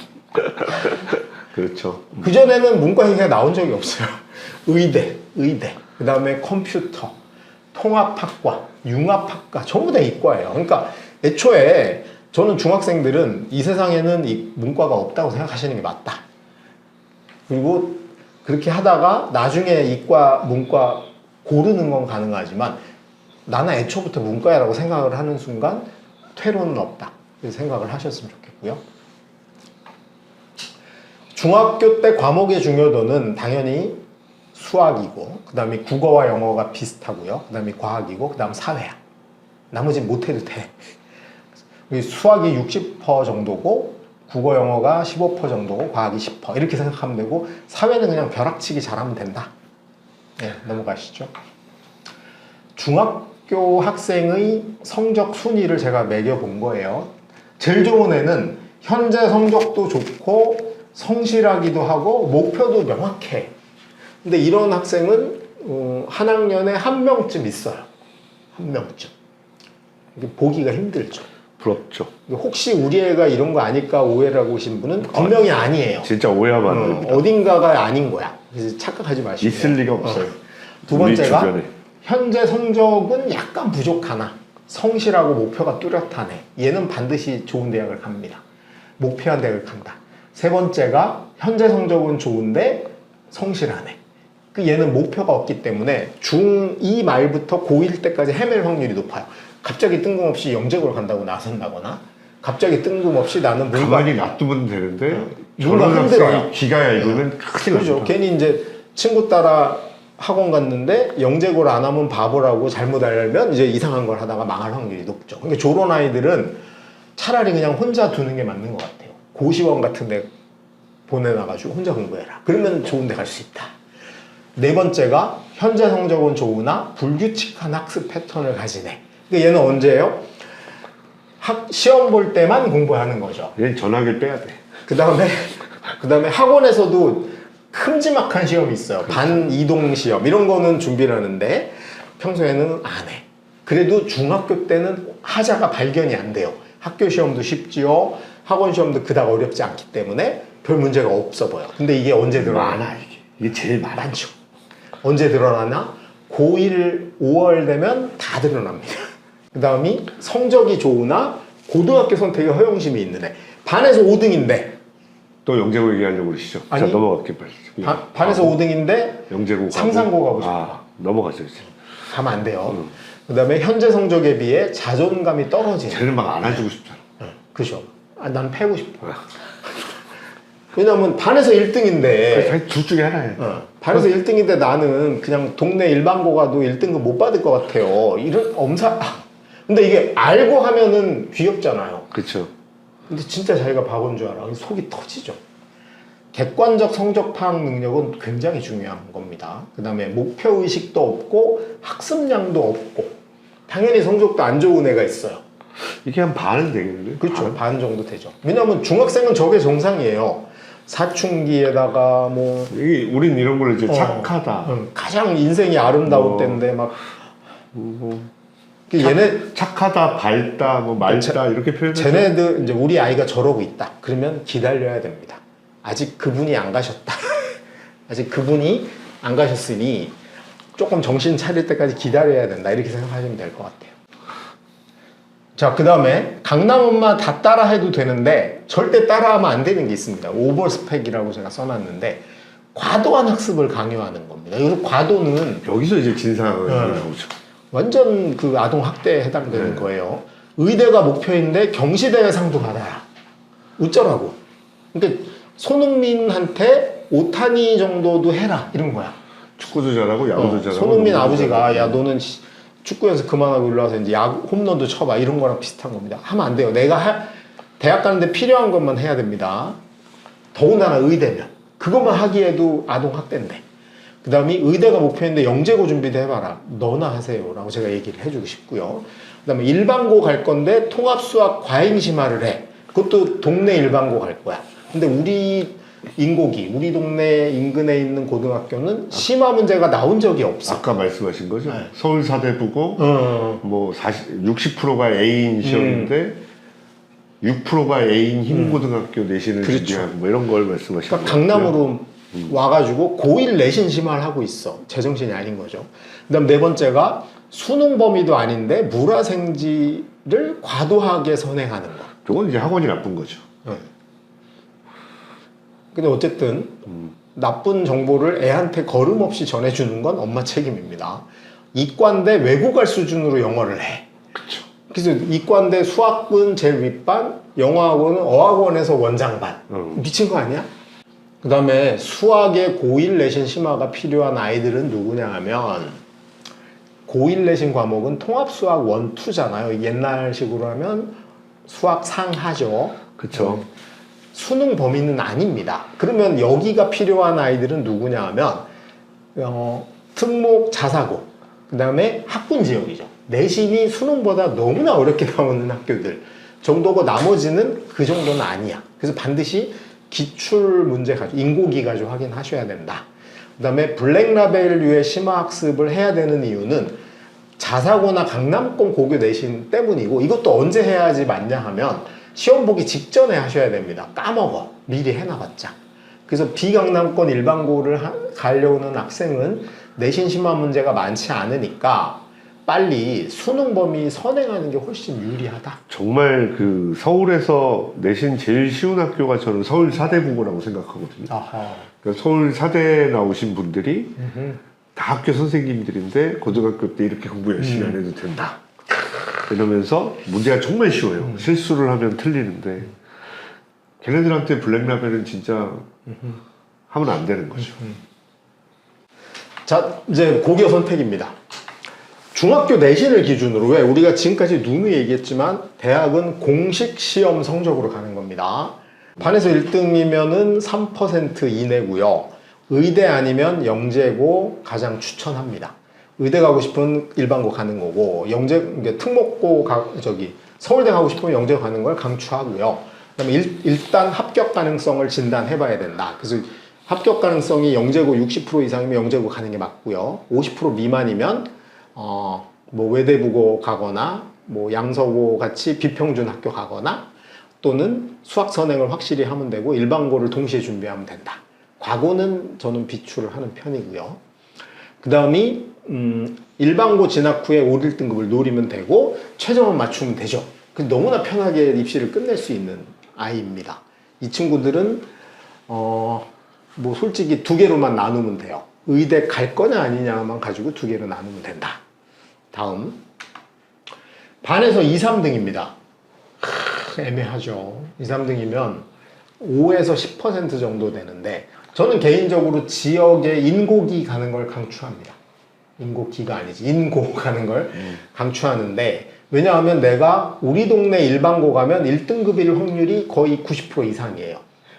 그렇죠. 그전에는 문과 얘기가 나온 적이 없어요. 의대. 그 다음에 컴퓨터, 통합학과, 융합학과 전부 다 이과예요. 그러니까 애초에 저는 중학생들은 이 세상에는 이 문과가 없다고 생각하시는 게 맞다. 그리고 그렇게 하다가 나중에 이과, 문과 고르는 건 가능하지만 나는 애초부터 문과라고 생각을 하는 순간 퇴로는 없다. 그래서 생각을 하셨으면 좋겠고요. 중학교 때 과목의 중요도는 당연히 수학이고 그 다음에 국어와 영어가 비슷하고요. 그 다음에 과학이고 그 다음 사회야. 나머지는 못해도 돼. 수학이 60% 정도고 국어 영어가 15% 정도고 과학이 10% 이렇게 생각하면 되고 사회는 그냥 벼락치기 잘하면 된다. 네, 넘어가시죠. 중학교 학생의 성적 순위를 제가 매겨본 거예요. 제일 좋은 애는 현재 성적도 좋고 성실하기도 하고 목표도 명확해. 근데 이런 학생은 한 학년에 한 명쯤 있어요. 한 명쯤. 이게 보기가 힘들죠. 부럽죠. 혹시 우리 애가 이런 거 아닐까 오해를 하고 오신 분은 분명히 아니에요. 진짜 오해하면 안 됩니다. 어딘가가 아닌 거야. 그래서 착각하지 마시고. 있을 리가 없어요. 두 번째가 현재 성적은 약간 부족하나 성실하고 목표가 뚜렷하네. 얘는 반드시 좋은 대학을 갑니다. 목표한 대학을 간다. 세 번째가 현재 성적은 좋은데 성실하네. 얘는 목표가 없기 때문에 중2 말부터 고1 때까지 헤맬 확률이 높아요. 갑자기 뜬금없이 영재고를 간다고 나선다거나 갑자기 뜬금없이 나는 가만히 놔두면 되는데 뭔가 힘들어요. 기가야 이거는 큰일 그렇죠. 납니다. 괜히 이제 친구 따라 학원 갔는데 영재고를 안 하면 바보라고 잘못 알면 이제 이상한 걸 하다가 망할 확률이 높죠. 그러니까 저런 아이들은 차라리 그냥 혼자 두는 게 맞는 것 같아요. 고시원 같은 데 보내놔가지고 혼자 공부해라. 그러면 좋은 데 갈 수 있다. 네 번째가 현재 성적은 좋으나 불규칙한 학습 패턴을 가지네. 그러니까 얘는 언제예요? 시험 볼 때만 공부하는 거죠. 얘는 전화기를 빼야 돼. 그 다음에 학원에서도 큼지막한 시험이 있어요. 반 이동 시험 이런 거는 준비를 하는데 평소에는 안 해. 그래도 중학교 때는 하자가 발견이 안 돼요. 학교 시험도 쉽지요. 학원 시험도 그닥 어렵지 않기 때문에 별 문제가 없어 보여. 근데 이게 언제 드러나나? 많아 이게 제일 많죠. 언제 드러나나? 고1 5월 되면 다 드러납니다. 그 다음이 성적이 좋으나 고등학교 선택에 허영심이 있는 애. 반에서 5등인데 또 영재고 얘기하려고 그러시죠? 아니, 자 넘어갈게 빨리. 반에서 5등인데 영재고 상상고 가고 싶어. 아 넘어가죠 이제. 가면 안 돼요. 그 다음에 현재 성적에 비해 자존감이 떨어지는. 쟤는 막 안아주고 싶잖아. 그죠. 난 패고 싶어. 왜냐면 반에서 1등인데 둘 중에 하나예요. 반에서 1등인데 나는 그냥 동네 일반고 가도 1등급 못 받을 것 같아요. 이런 근데 이게 알고 하면은 귀엽잖아요. 그렇죠. 근데 진짜 자기가 바본 줄 알아. 속이 터지죠. 객관적 성적 파악 능력은 굉장히 중요한 겁니다. 그 다음에 목표의식도 없고 학습량도 없고 당연히 성적도 안 좋은 애가 있어요. 이게 한 반은 되겠는데? 그렇죠. 반 정도 되죠. 왜냐하면 중학생은 저게 정상이에요. 사춘기에다가 뭐 우린 이런 걸 이제 착하다. 가장 인생이 아름다운 때인데 막 얘네 착하다, 밝다, 뭐 맑다 이렇게 표현해서 쟤네들 이제 우리 아이가 저러고 있다. 그러면 기다려야 됩니다. 아직 그분이 안 가셨다. 아직 그분이 안 가셨으니 조금 정신 차릴 때까지 기다려야 된다. 이렇게 생각하시면 될 것 같아요. 자, 그 다음에 강남 엄마 다 따라해도 되는데 절대 따라하면 안 되는 게 있습니다. 오버 스펙이라고 제가 써놨는데 과도한 학습을 강요하는 겁니다. 여기서 과도는 여기서 이제 진상이 나오죠. 완전 그 아동 학대에 해당되는 네. 거예요. 의대가 목표인데 경시대회 상도 받아라. 어쩌라고. 그러니까 손흥민한테 오타니 정도도 해라. 이런 거야. 축구도 잘하고 야구도 잘하고. 손흥민 농구도 아버지가 잘하고. 야 너는 축구 연습 그만하고 일로 와서 이제 야구 홈런도 쳐봐. 이런 거랑 비슷한 겁니다. 하면 안 돼요. 대학 가는데 필요한 것만 해야 됩니다. 더군다나 의대면. 그것만 하기에도 아동 학대인데. 그 다음에 의대가 목표인데 영재고 준비도 해봐라. 너나 하세요. 라고 제가 얘기를 해주고 싶고요. 그 다음에 일반고 갈 건데 통합수학 과잉심화를 해. 그것도 동네 일반고 갈 거야. 근데 우리 우리 동네 인근에 있는 고등학교는 심화 문제가 나온 적이 없어. 아까 말씀하신 거죠. 네. 서울사대부고 뭐 60%가 A인 시험인데 6%가 A인 흰고등학교 내신을 그렇죠. 준비하고 뭐 이런 걸 말씀하시는 그러니까 거예요. 강남으로 와가지고 고1 내신 심화를 하고 있어. 제정신이 아닌 거죠. 그 다음 네 번째가 수능 범위도 아닌데 물화생지를 과도하게 선행하는 거. 저건 이제 학원이 나쁜 거죠. 근데 어쨌든 나쁜 정보를 애한테 거름 없이 전해주는 건 엄마 책임입니다. 이과인데 외고 갈 수준으로 영어를 해. 그렇죠. 그래서 이과인데 수학은 제일 윗반, 영어학원은 어학원에서 원장반. 미친 거 아니야? 그 다음에 수학의 고1 내신 심화가 필요한 아이들은 누구냐 하면 고1 내신 과목은 통합수학 1, 2잖아요. 옛날식으로 하면 수학 상하죠. 그렇죠. 수능 범위는 아닙니다. 그러면 여기가 필요한 아이들은 누구냐 하면 특목 자사고, 그 다음에 학군 지역이죠. 내신이 수능보다 너무나 어렵게 나오는 학교들 정도고 나머지는 그 정도는 아니야. 그래서 반드시 기출 문제 가지고 인고기 가지고 확인하셔야 된다. 그 다음에 블랙라벨류의 심화학습을 해야 되는 이유는 자사고나 강남권 고교 내신 때문이고 이것도 언제 해야지 맞냐 하면 시험 보기 직전에 하셔야 됩니다. 까먹어. 미리 해놔봤자. 그래서 비강남권 일반고를 가려는 학생은 내신 심화 문제가 많지 않으니까 빨리 수능 범위 선행하는 게 훨씬 유리하다. 정말 그 서울에서 내신 제일 쉬운 학교가 저는 서울사대부고라고 생각하거든요. 그러니까 서울사대 나오신 분들이 다 학교 선생님들인데 고등학교 때 이렇게 공부 열심히 안 해도 된다. 이러면서 문제가 정말 쉬워요. 실수를 하면 틀리는데 걔네들한테 블랙라벨은 진짜 하면 안 되는 거죠. 자, 이제 고교 선택입니다. 중학교 내신을 기준으로 왜 우리가 지금까지 누누이 얘기했지만 대학은 공식 시험 성적으로 가는 겁니다. 반에서 1등이면은 3% 이내고요. 의대 아니면 영재고 가장 추천합니다. 의대 가고 싶은 일반고 가는 거고 특목고 서울대 가고 싶으면 영재 가는 걸 강추하고요. 그다음에 일단 합격 가능성을 진단해 봐야 된다. 그래서 합격 가능성이 영재고 60% 이상이면 영재고 가는 게 맞고요. 50% 미만이면 뭐 외대부고 가거나 뭐 양서고 같이 비평준 학교 가거나 또는 수학 선행을 확실히 하면 되고 일반고를 동시에 준비하면 된다. 과고는 저는 비추를 하는 편이고요. 그 다음이 일반고 진학 후에 5, 1등급을 노리면 되고 최저만 맞추면 되죠. 너무나 편하게 입시를 끝낼 수 있는 아이입니다. 이 친구들은 뭐 솔직히 두 개로만 나누면 돼요. 의대 갈 거냐 아니냐만 가지고 두 개로 나누면 된다. 다음 반에서 2, 3등입니다. 애매하죠. 2, 3등이면 5에서 10% 정도 되는데 저는 개인적으로 지역에 인고기 가는 걸 강추합니다. 인고기가 아니지 인고 가는 걸 강추하는데 왜냐하면 내가 우리 동네 일반고 가면 1등급일 확률이 거의 90% 이상이에요.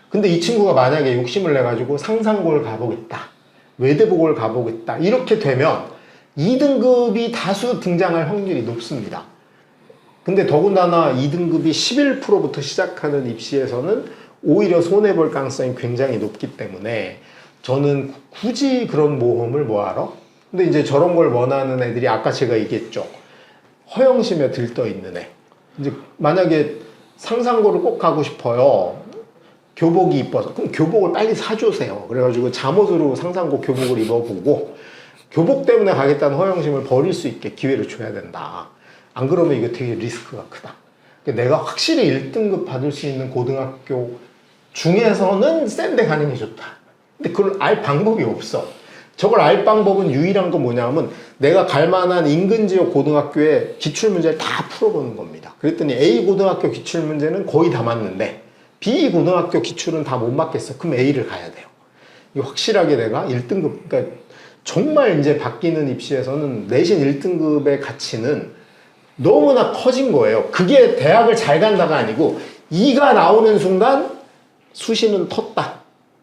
근데 이 친구가 만약에 욕심을 내가지고 상상고를 가보겠다, 외대부고를 가보겠다 이렇게 되면 2등급이 다수 등장할 확률이 높습니다. 근데 더군다나 2등급이 11%부터 시작하는 입시에서는 오히려 손해볼 가능성이 굉장히 높기 때문에 저는 굳이 그런 모험을 뭐하러? 근데 이제 저런 걸 원하는 애들이 아까 제가 얘기했죠. 허영심에 들떠 있는 애. 이제 만약에 상상고를 꼭 가고 싶어요. 교복이 이뻐서. 그럼 교복을 빨리 사주세요. 그래가지고 잠옷으로 상상고 교복을 입어보고 교복 때문에 가겠다는 허영심을 버릴 수 있게 기회를 줘야 된다. 안 그러면 이거 되게 리스크가 크다. 내가 확실히 1등급 받을 수 있는 고등학교 중에서는 센 데 가는 게 좋다. 근데 그걸 알 방법이 없어. 저걸 알 방법은 유일한 건 뭐냐면 내가 갈 만한 인근 지역 고등학교에 기출문제를 다 풀어보는 겁니다. 그랬더니 A 고등학교 기출문제는 거의 다 맞는데 B 고등학교 기출은 다 못 맞겠어. 그럼 A를 가야 돼요. 이거 확실하게 내가 1등급, 그러니까 정말 이제 바뀌는 입시에서는 내신 1등급의 가치는 너무나 커진 거예요. 그게 대학을 잘 간다가 아니고 2가 나오는 순간 수시는 텄다.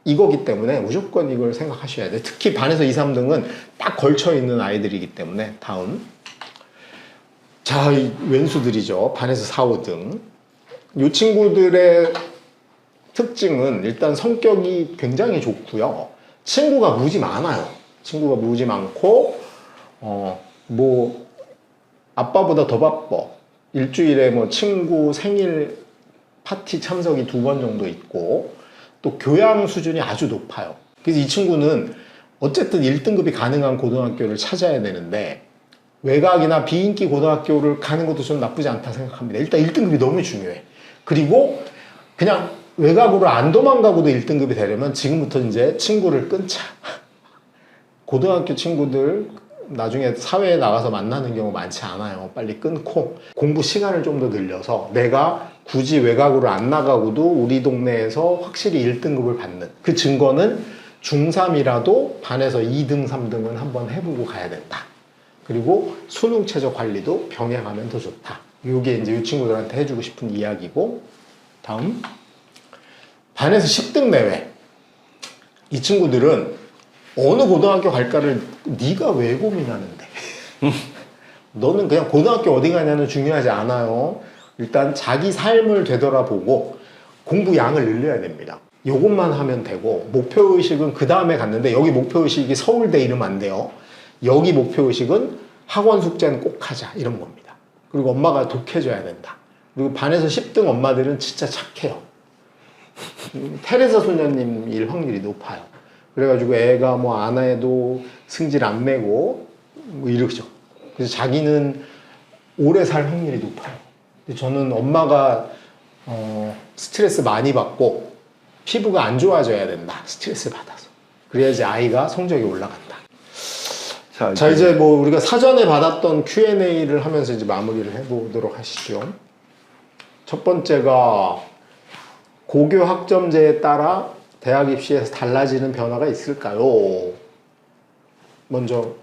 이거기 때문에 무조건 이걸 생각하셔야 돼요. 특히 반에서 2, 3등은 딱 걸쳐 있는 아이들이기 때문에. 다음. 자, 이 왼수들이죠. 반에서 4, 5등. 이 친구들의 특징은 일단 성격이 굉장히 좋고요. 친구가 무지 많아요. 친구가 무지 많고, 뭐, 아빠보다 더 바빠. 일주일에 뭐 친구 생일 파티 참석이 2번 정도 있고, 또 교양 수준이 아주 높아요. 그래서 이 친구는 어쨌든 1등급이 가능한 고등학교를 찾아야 되는데 외곽이나 비인기 고등학교를 가는 것도 좀 나쁘지 않다 생각합니다. 일단 1등급이 너무 중요해. 그리고 그냥 외곽으로 안 도망가고도 1등급이 되려면 지금부터 이제 친구를 끊자. 고등학교 친구들 나중에 사회에 나가서 만나는 경우 많지 않아요. 빨리 끊고 공부 시간을 좀 더 늘려서 내가 굳이 외곽으로 안 나가고도 우리 동네에서 확실히 1등급을 받는 그 증거는 중3이라도 반에서 2등, 3등은 한번 해보고 가야 된다. 그리고 수능 최저 관리도 병행하면 더 좋다. 이게 이제 이 친구들한테 해주고 싶은 이야기고. 다음. 반에서 10등 내외. 이 친구들은 어느 고등학교 갈까를 네가 왜 고민하는데? 너는 그냥 고등학교 어디 가냐는 중요하지 않아요. 일단 자기 삶을 되돌아보고 공부 양을 늘려야 됩니다. 요것만 하면 되고 목표의식은 그 다음에 갔는데 여기 목표의식이 서울대 이러면 안 돼요. 여기 목표의식은 학원 숙제는 꼭 하자 이런 겁니다. 그리고 엄마가 독해줘야 된다. 그리고 반에서 10등 엄마들은 진짜 착해요. 테레사 소녀님일 확률이 높아요. 그래가지고 애가 뭐 안 해도 승질 안 내고 뭐 이러죠. 그래서 자기는 오래 살 확률이 높아요. 근데 저는 엄마가 스트레스 많이 받고 피부가 안 좋아져야 된다. 스트레스 받아서. 그래야지 아이가 성적이 올라간다. 자, 이제 뭐 우리가 사전에 받았던 Q&A를 하면서 이제 마무리를 해보도록 하시죠. 첫 번째가 고교 학점제에 따라 대학 입시에서 달라지는 변화가 있을까요? 먼저.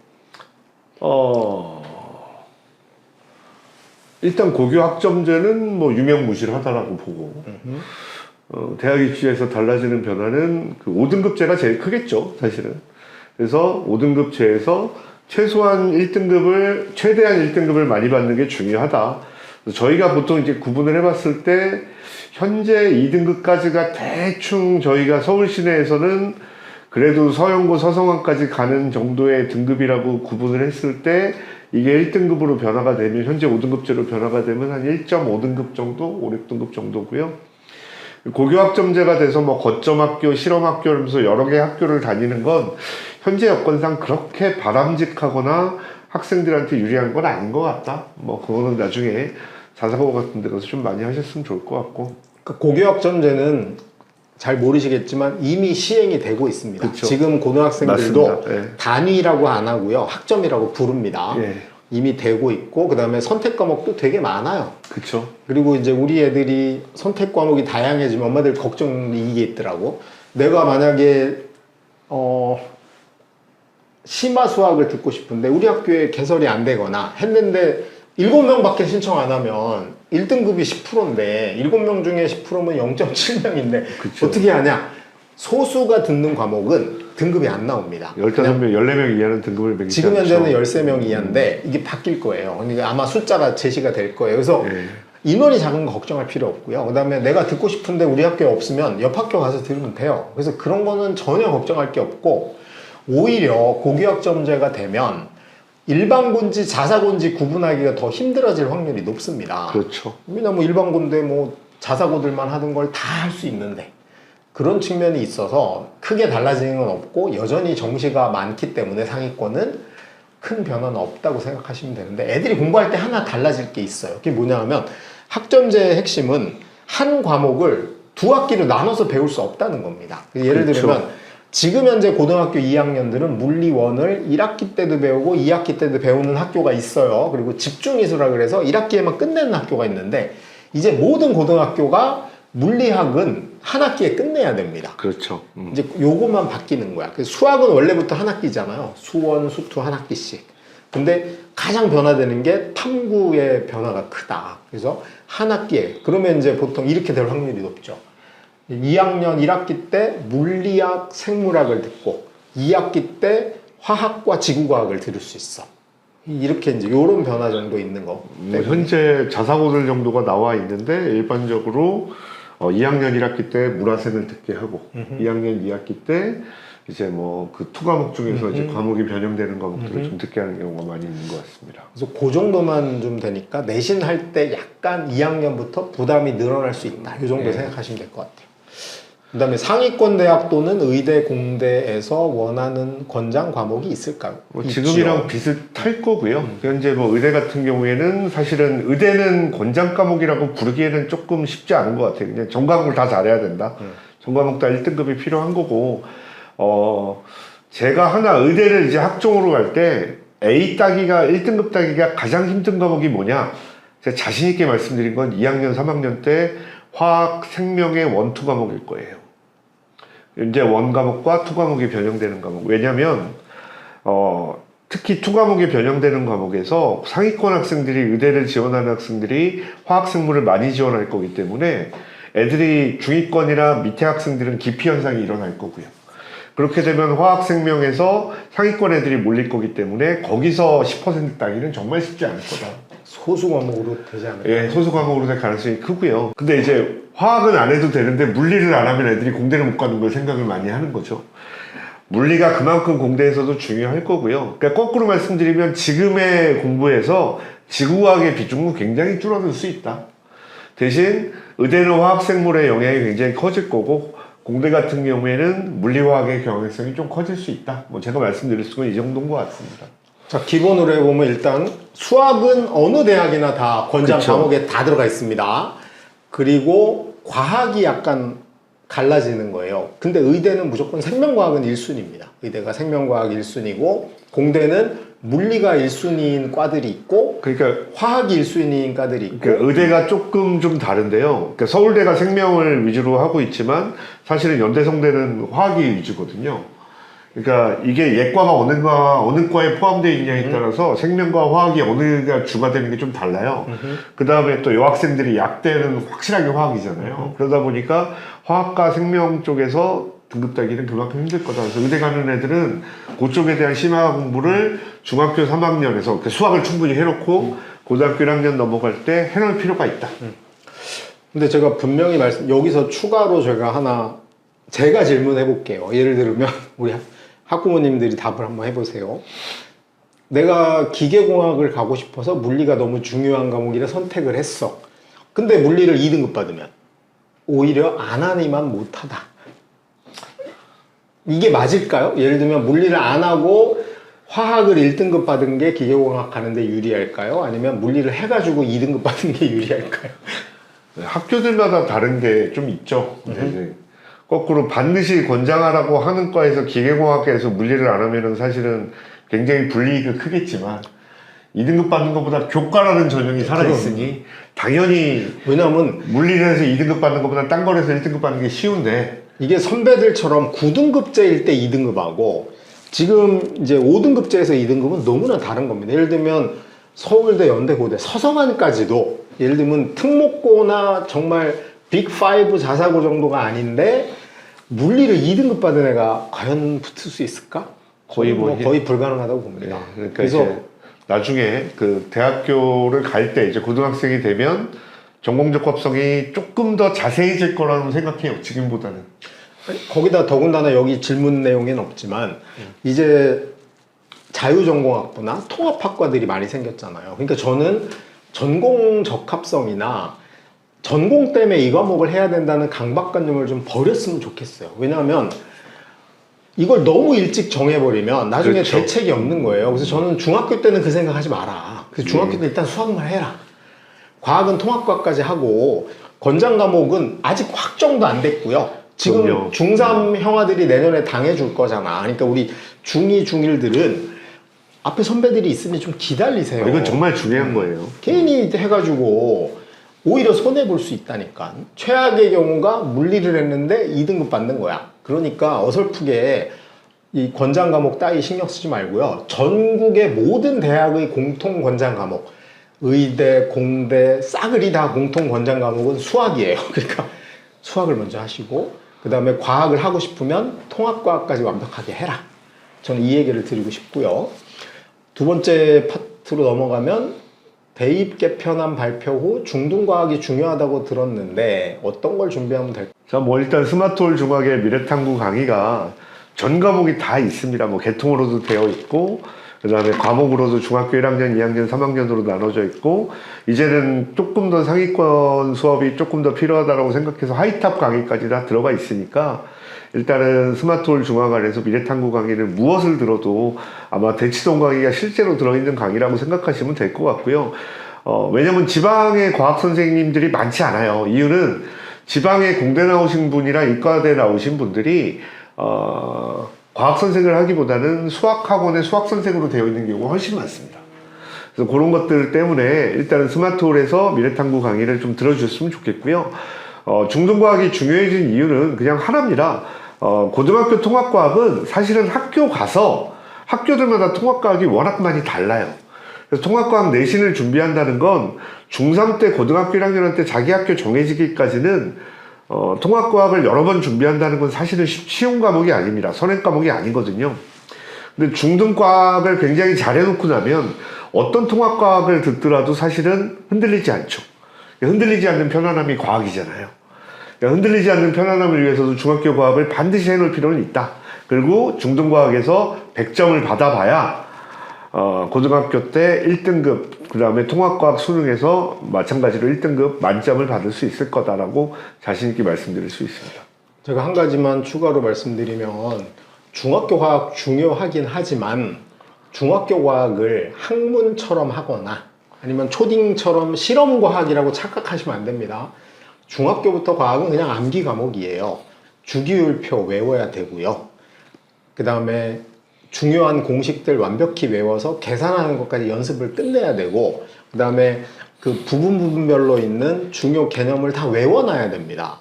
일단 고교 학점제는 뭐 유명무실하다라고 보고, 대학 입시에서 달라지는 변화는 그 5등급제가 제일 크겠죠, 사실은. 그래서 5등급제에서 최소한 1등급을, 최대한 1등급을 많이 받는 게 중요하다. 저희가 보통 이제 구분을 해봤을 때, 현재 2등급까지가 대충 저희가 서울 시내에서는 그래도 서영고, 서성환까지 가는 정도의 등급이라고 구분을 했을 때, 이게 1등급으로 변화가 되면, 현재 5등급제로 변화가 되면 한 1.5등급 정도, 5, 6등급 정도고요. 고교학점제가 돼서 뭐 거점학교, 실험학교 하면서 여러 개의 학교를 다니는 건 현재 여건상 그렇게 바람직하거나 학생들한테 유리한 건 아닌 것 같다. 뭐 그거는 나중에 자사고 같은 데 가서 좀 많이 하셨으면 좋을 것 같고. 고교학점제는 잘 모르시겠지만 이미 시행이 되고 있습니다. 그쵸. 지금 고등학생들도 네. 단위라고 안 하고요. 학점이라고 부릅니다. 예. 이미 되고 있고 그 다음에 선택 과목도 되게 많아요. 그쵸. 그리고 이제 우리 애들이 선택 과목이 다양해지면 엄마들 걱정이 이게 있더라고. 내가 만약에 심화 수학을 듣고 싶은데 우리 학교에 개설이 안 되거나 했는데 7명밖에 신청 안 하면 1등급이 10%인데 7명 중에 10%면 0.7명인데 그쵸. 어떻게 하냐? 소수가 듣는 과목은 등급이 안 나옵니다. 15명, 14명 이하는 등급을 매기지 지금 않죠. 현재는 13명 이하인데 이게 바뀔 거예요. 그러니까 아마 숫자가 제시가 될 거예요. 그래서 예. 인원이 작은 거 걱정할 필요 없고요. 그 다음에 내가 듣고 싶은데 우리 학교에 없으면 옆 학교 가서 들으면 돼요. 그래서 그런 거는 전혀 걱정할 게 없고 오히려 고교학점제가 되면 일반고인지 자사고인지 구분하기가 더 힘들어질 확률이 높습니다. 그렇죠. 왜냐면 일반고인데 뭐 자사고들만 하던 걸 다 할 수 있는데 그런 측면이 있어서 크게 달라지는 건 없고 여전히 정시가 많기 때문에 상위권은 큰 변화는 없다고 생각하시면 되는데 애들이 공부할 때 하나 달라질 게 있어요. 그게 뭐냐 하면 학점제의 핵심은 한 과목을 두 학기로 나눠서 배울 수 없다는 겁니다. 예를 그렇죠. 들면 지금 현재 고등학교 2학년들은 물리 1을 1학기 때도 배우고 2학기 때도 배우는 학교가 있어요. 그리고 집중이수라 그래서 1학기에만 끝내는 학교가 있는데 이제 모든 고등학교가 물리학은 한 학기에 끝내야 됩니다. 그렇죠. 이제 요것만 바뀌는 거야. 그래서 수학은 원래부터 한 학기잖아요. 수원, 수투 한 학기씩. 근데 가장 변화되는 게 탐구의 변화가 크다. 그래서 한 학기에 그러면 이제 보통 이렇게 될 확률이 높죠. 2학년 1학기 때 물리학, 생물학을 듣고 2학기 때 화학과 지구과학을 들을 수 있어. 이렇게 이제 요런 변화 정도 있는 거. 현재 자사고들 정도가 나와 있는데 일반적으로 2학년 1학기 때 문화생을 듣게 하고 2학년 2학기 때 이제 뭐 그 투 과목 중에서 이제 과목이 변형되는 과목들을 좀 듣게 하는 경우가 많이 있는 것 같습니다. 그래서 그 정도만 좀 되니까 내신 할 때 약간 2학년부터 부담이 늘어날 수 있다. 이 정도 생각하시면 될 것 같아요. 그 다음에 상위권 대학 또는 의대, 공대에서 원하는 권장 과목이 있을까요? 뭐 지금이랑 비슷할 거고요. 현재 뭐 의대 같은 경우에는 사실은 의대는 권장 과목이라고 부르기에는 조금 쉽지 않은 것 같아요. 그냥 전 과목을 다 잘해야 된다. 전 과목 다 1등급이 필요한 거고, 제가 하나 의대를 이제 학종으로 갈 때 A 따기가 1등급 따기가 가장 힘든 과목이 뭐냐? 제가 자신 있게 말씀드린 건 2학년, 3학년 때 화학, 생명의 원, 투 과목일 거예요. 이제 원 과목과 투 과목이 변형되는 과목. 왜냐면 특히 투 과목이 변형되는 과목에서 상위권 학생들이 의대를 지원하는 학생들이 화학, 생물을 많이 지원할 거기 때문에 애들이 중위권이나 밑에 학생들은 기피 현상이 일어날 거고요. 그렇게 되면 화학, 생명에서 상위권 애들이 몰릴 거기 때문에 거기서 10% 따기는 정말 쉽지 않을 거다. 소수 과목으로 되지 않을까요? 예, 소수 과목으로 될 가능성이 크고요. 근데 이제 화학은 안 해도 되는데 물리를 안 하면 애들이 공대를 못 가는 걸 생각을 많이 하는 거죠. 물리가 그만큼 공대에서도 중요할 거고요. 그러니까 거꾸로 말씀드리면 지금의 공부에서 지구과학의 비중은 굉장히 줄어들 수 있다. 대신 의대는 화학생물의 영향이 굉장히 커질 거고 공대 같은 경우에는 물리화학의 경향성이 좀 커질 수 있다. 뭐 제가 말씀드릴 수는 이 정도인 것 같습니다. 자, 기본으로 해보면 일단 수학은 어느 대학이나 다 권장 그쵸. 과목에 다 들어가 있습니다. 그리고 과학이 약간 갈라지는 거예요. 근데 의대는 무조건 생명과학은 1순위입니다. 의대가 생명과학 1순위고 공대는 물리가 1순위인 과들이 있고 그러니까 화학이 1순위인 과들이 있고 그러니까 의대가 조금 좀 다른데요. 그러니까 서울대가 생명을 위주로 하고 있지만 사실은 연대성대는 화학이 위주거든요. 그러니까 이게 예과가 어느 과에 포함되어 있냐에 따라서 생명과 화학이 어느가 주가 되는 게 좀 달라요. 그 다음에 또 여학생들이 약대는 확실하게 화학이잖아요. 그러다 보니까 화학과 생명 쪽에서 등급 따기는 그만큼 힘들 거다. 그래서 의대 가는 애들은 그쪽에 대한 심화 공부를 중학교 3학년에서 수학을 충분히 해놓고 고등학교 1학년 넘어갈 때 해놓을 필요가 있다. 근데 제가 분명히 여기서 추가로 제가 질문해 볼게요. 예를 들면 우리 학부모님들이 답을 한번 해보세요. 내가 기계공학을 가고 싶어서 물리가 너무 중요한 과목이라 선택을 했어. 근데 물리를 2등급 받으면 오히려 안 하니만 못하다. 이게 맞을까요? 예를 들면 물리를 안 하고 화학을 1등급 받은 게 기계공학 가는데 유리할까요? 아니면 물리를 해가지고 2등급 받은 게 유리할까요? 학교들마다 다른 게 좀 있죠. 네. 거꾸로 반드시 권장하라고 하는 과에서 기계공학과에서 물리를 안 하면은 사실은 굉장히 불이익이 크겠지만 2등급 받는 것보다 교과라는 전형이 살아있으니 당연히 왜냐하면 물리를 해서 2등급 받는 것보다 딴 거에서 1등급 받는 게 쉬운데 이게 선배들처럼 9등급제일 때 2등급하고 지금 이제 5등급제에서 2등급은 너무나 다른 겁니다. 예를 들면 서울대, 연대, 고대, 서성한까지도 예를 들면 특목고나 정말 빅5 자사고 정도가 아닌데 물리를 2등급 받은 애가 과연 붙을 수 있을까? 거의 불가능하다고 봅니다. 네, 그러니까 그래서 이제 나중에 그 대학교를 갈 때 이제 고등학생이 되면 전공적 합성이 조금 더 자세해질 거라고 생각해요. 지금보다는. 거기다 더군다나 여기 질문 내용에는 없지만 이제 자유전공학부나 통합학과들이 많이 생겼잖아요. 그러니까 저는 전공 적합성이나 전공 때문에 이 과목을 해야 된다는 강박관념을 좀 버렸으면 좋겠어요. 왜냐하면 이걸 너무 일찍 정해버리면 나중에 그렇죠. 대책이 없는 거예요. 그래서 저는 중학교 때는 그 생각하지 마라. 그래서 중학교 때 일단 수학만 해라. 과학은 통합과까지 하고 권장 과목은 아직 확정도 안 됐고요. 지금 그럼요. 중3 형아들이 내년에 당해줄 거잖아. 그러니까 우리 중2, 중1들은 앞에 선배들이 있으면 좀 기다리세요. 이건 정말 중요한 거예요. 괜히 해가지고 오히려 손해볼 수 있다니까. 최악의 경우가 물리를 했는데 2등급 받는 거야. 그러니까 어설프게 이 권장 과목 따위 신경 쓰지 말고요. 전국의 모든 대학의 공통 권장 과목, 의대, 공대, 싸그리 다 공통 권장 과목은 수학이에요. 그러니까 수학을 먼저 하시고 그 다음에 과학을 하고 싶으면 통합과학까지 완벽하게 해라. 저는 이 얘기를 드리고 싶고요. 두 번째 파트로 넘어가면 대입 개편안 발표 후 중등과학이 중요하다고 들었는데 어떤 걸 준비하면 될까요? 자, 뭐 일단 스마트홀 중학의 미래탐구 강의가 전 과목이 다 있습니다. 뭐 계통으로도 되어 있고, 그 다음에 과목으로도 중학교 1학년, 2학년, 3학년으로 나눠져 있고, 이제는 조금 더 상위권 수업이 조금 더 필요하다고 생각해서 하이탑 강의까지 다 들어가 있으니까, 일단은 스마트홀 중학 안에서 미래탐구 강의를 무엇을 들어도 아마 대치동 강의가 실제로 들어있는 강의라고 생각하시면 될 것 같고요. 왜냐면 지방의 과학 선생님들이 많지 않아요. 이유는 지방의 공대 나오신 분이나 이과대 나오신 분들이 과학 선생을 하기보다는 수학학원의 수학 선생으로 되어 있는 경우가 훨씬 많습니다. 그래서 그런 것들 때문에 일단은 스마트홀에서 미래탐구 강의를 좀 들어주셨으면 좋겠고요. 중등과학이 중요해진 이유는 그냥 하나입니다. 고등학교 통합과학은 사실은 학교 가서 학교들마다 통합과학이 워낙 많이 달라요. 그래서 통합과학 내신을 준비한다는 건 중3 때 고등학교 1학년한테 자기 학교 정해지기까지는 통합과학을 여러 번 준비한다는 건 사실은 쉬운 과목이 아닙니다. 선행 과목이 아니거든요. 근데 중등과학을 굉장히 잘해놓고 나면 어떤 통합과학을 듣더라도 사실은 흔들리지 않죠. 흔들리지 않는 편안함이 과학이잖아요. 흔들리지 않는 편안함을 위해서도 중학교 과학을 반드시 해놓을 필요는 있다. 그리고 중등과학에서 100점을 받아봐야 고등학교 때 1등급, 그 다음에 통합과학 수능에서 마찬가지로 1등급 만점을 받을 수 있을 거다라고 자신있게 말씀드릴 수 있습니다. 제가 한 가지만 추가로 말씀드리면 중학교 과학 중요하긴 하지만 중학교 과학을 학문처럼 하거나 아니면 초딩처럼 실험과학이라고 착각하시면 안 됩니다. 중학교부터 과학은 그냥 암기 과목이에요. 주기율표 외워야 되고요. 그 다음에 중요한 공식들 완벽히 외워서 계산하는 것까지 연습을 끝내야 되고, 그 다음에 그 부분별로 있는 중요 개념을 다 외워놔야 됩니다.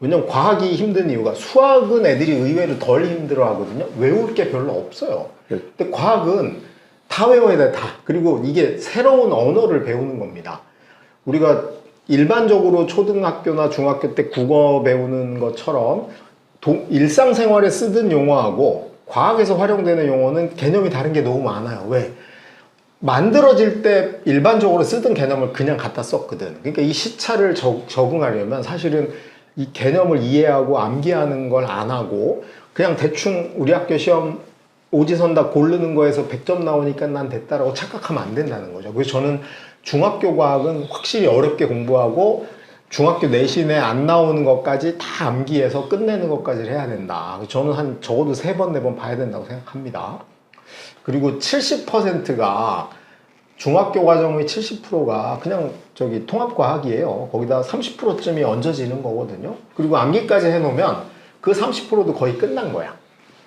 왜냐면 과학이 힘든 이유가 수학은 애들이 의외로 덜 힘들어 하거든요. 외울 게 별로 없어요. 근데 과학은 다 외워야 돼, 다. 그리고 이게 새로운 언어를 배우는 겁니다. 우리가 일반적으로 초등학교나 중학교 때 국어 배우는 것처럼 일상생활에 쓰던 용어하고 과학에서 활용되는 용어는 개념이 다른 게 너무 많아요. 왜? 만들어질 때 일반적으로 쓰던 개념을 그냥 갖다 썼거든. 그러니까 이 시차를 적응하려면 사실은 이 개념을 이해하고 암기하는 걸 안 하고 그냥 대충 우리 학교 시험 오지선다 고르는 거에서 100점 나오니까 난 됐다라고 착각하면 안 된다는 거죠. 그래서 저는 중학교 과학은 확실히 어렵게 공부하고 중학교 내신에 안 나오는 것까지 다 암기해서 끝내는 것까지 해야 된다. 저는 한 적어도 3번, 4번 봐야 된다고 생각합니다. 그리고 70%가 중학교 과정의 70%가 그냥 저기 통합과학이에요. 거기다 30%쯤이 얹어지는 거거든요. 그리고 암기까지 해놓으면 그 30%도 거의 끝난 거야.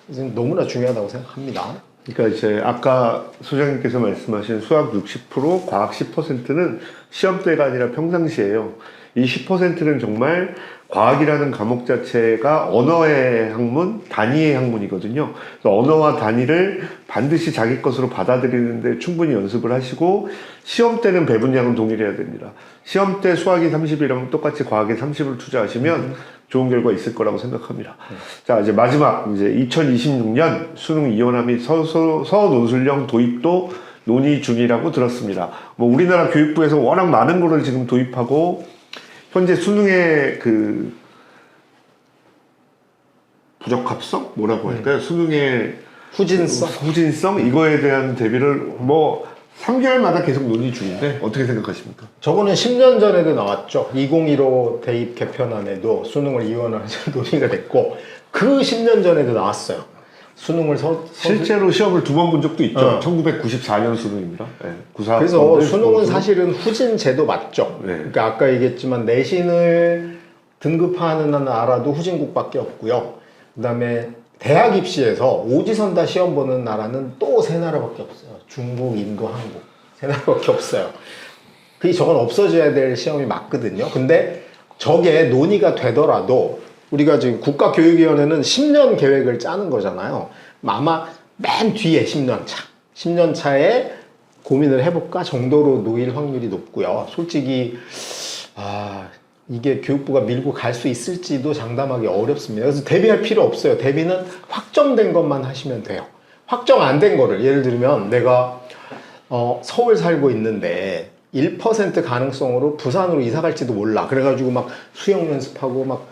이제 너무나 중요하다고 생각합니다. 그러니까 이제 아까 소장님께서 말씀하신 수학 60%, 과학 10%는 시험 때가 아니라 평상시예요. 이 10%는 정말 과학이라는 과목 자체가 언어의 학문, 단위의 학문이거든요. 그래서 언어와 단위를 반드시 자기 것으로 받아들이는데 충분히 연습을 하시고 시험 때는 배분량은 동일해야 됩니다. 시험 때 수학이 30이라면 똑같이 과학에 30을 투자하시면 좋은 결과 있을 거라고 생각합니다. 자, 이제 마지막 이제 2026년 수능 이원화 및 서논술형 도입도 논의 중이라고 들었습니다. 뭐 우리나라 교육부에서 워낙 많은 거를 지금 도입하고 현재 수능의 그 부적합성? 뭐라고 할까요? 수능의 후진성 이거에 대한 대비를 뭐 3개월마다 계속 논의 중인데 어떻게 생각하십니까? 저거는 10년 전에도 나왔죠. 2015 대입 개편안에도 수능을 이원하는 논의가 됐고 그 10년 전에도 나왔어요. 수능을 실제로 시험을 2번 본 적도 있죠. 1994년 수능입니다. 네, 94. 그래서 수능은 사실은 후진 제도 맞죠. 네. 그러니까 아까 얘기했지만 내신을 등급화하는 나라도 후진국밖에 없고요. 그다음에 대학 입시에서 오지선다 시험 보는 나라는 또 3나라밖에 없어요. 중국, 인도, 한국 3나라밖에 없어요. 저건 없어져야 될 시험이 맞거든요. 근데 저게 논의가 되더라도 우리가 지금 국가교육위원회는 10년 계획을 짜는 거잖아요. 아마 맨 뒤에 10년 차. 10년 차에 고민을 해볼까 정도로 놓일 확률이 높고요. 솔직히 이게 교육부가 밀고 갈 수 있을지도 장담하기 어렵습니다. 그래서 대비할 필요 없어요. 대비는 확정된 것만 하시면 돼요. 확정 안 된 거를 예를 들면 내가 서울 살고 있는데 1% 가능성으로 부산으로 이사 갈지도 몰라. 그래가지고 막 수영 연습하고 막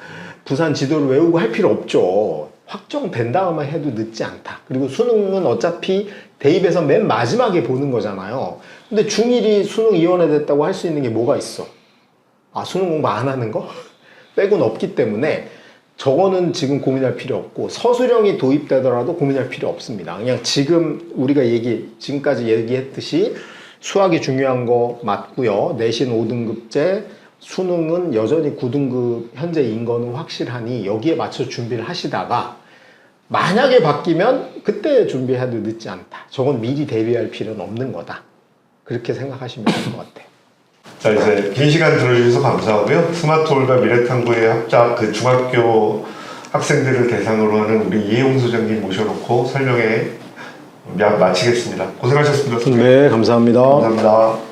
부산 지도를 외우고 할 필요 없죠. 확정된 다음에 해도 늦지 않다. 그리고 수능은 어차피 대입에서 맨 마지막에 보는 거잖아요. 근데 중1이 수능 이원해 됐다고 할 수 있는 게 뭐가 있어? 수능 공부 안 하는 거? 빼고는 없기 때문에 저거는 지금 고민할 필요 없고 서술형이 도입되더라도 고민할 필요 없습니다. 그냥 지금 우리가 지금까지 얘기했듯이 수학이 중요한 거 맞고요. 내신 5등급제, 수능은 여전히 9등급 현재 인거는 확실하니 여기에 맞춰 준비를 하시다가 만약에 바뀌면 그때 준비해도 늦지 않다. 저건 미리 대비할 필요는 없는 거다. 그렇게 생각하시면 될 것 같아요. 자, 이제 긴 시간 들어주셔서 감사하고요. 스마트홀과 미래탐구의 합작 중학교 학생들을 대상으로 하는 우리 이해용 소장님 모셔놓고 설명회 마치겠습니다. 고생하셨습니다. 네, 감사합니다. 감사합니다.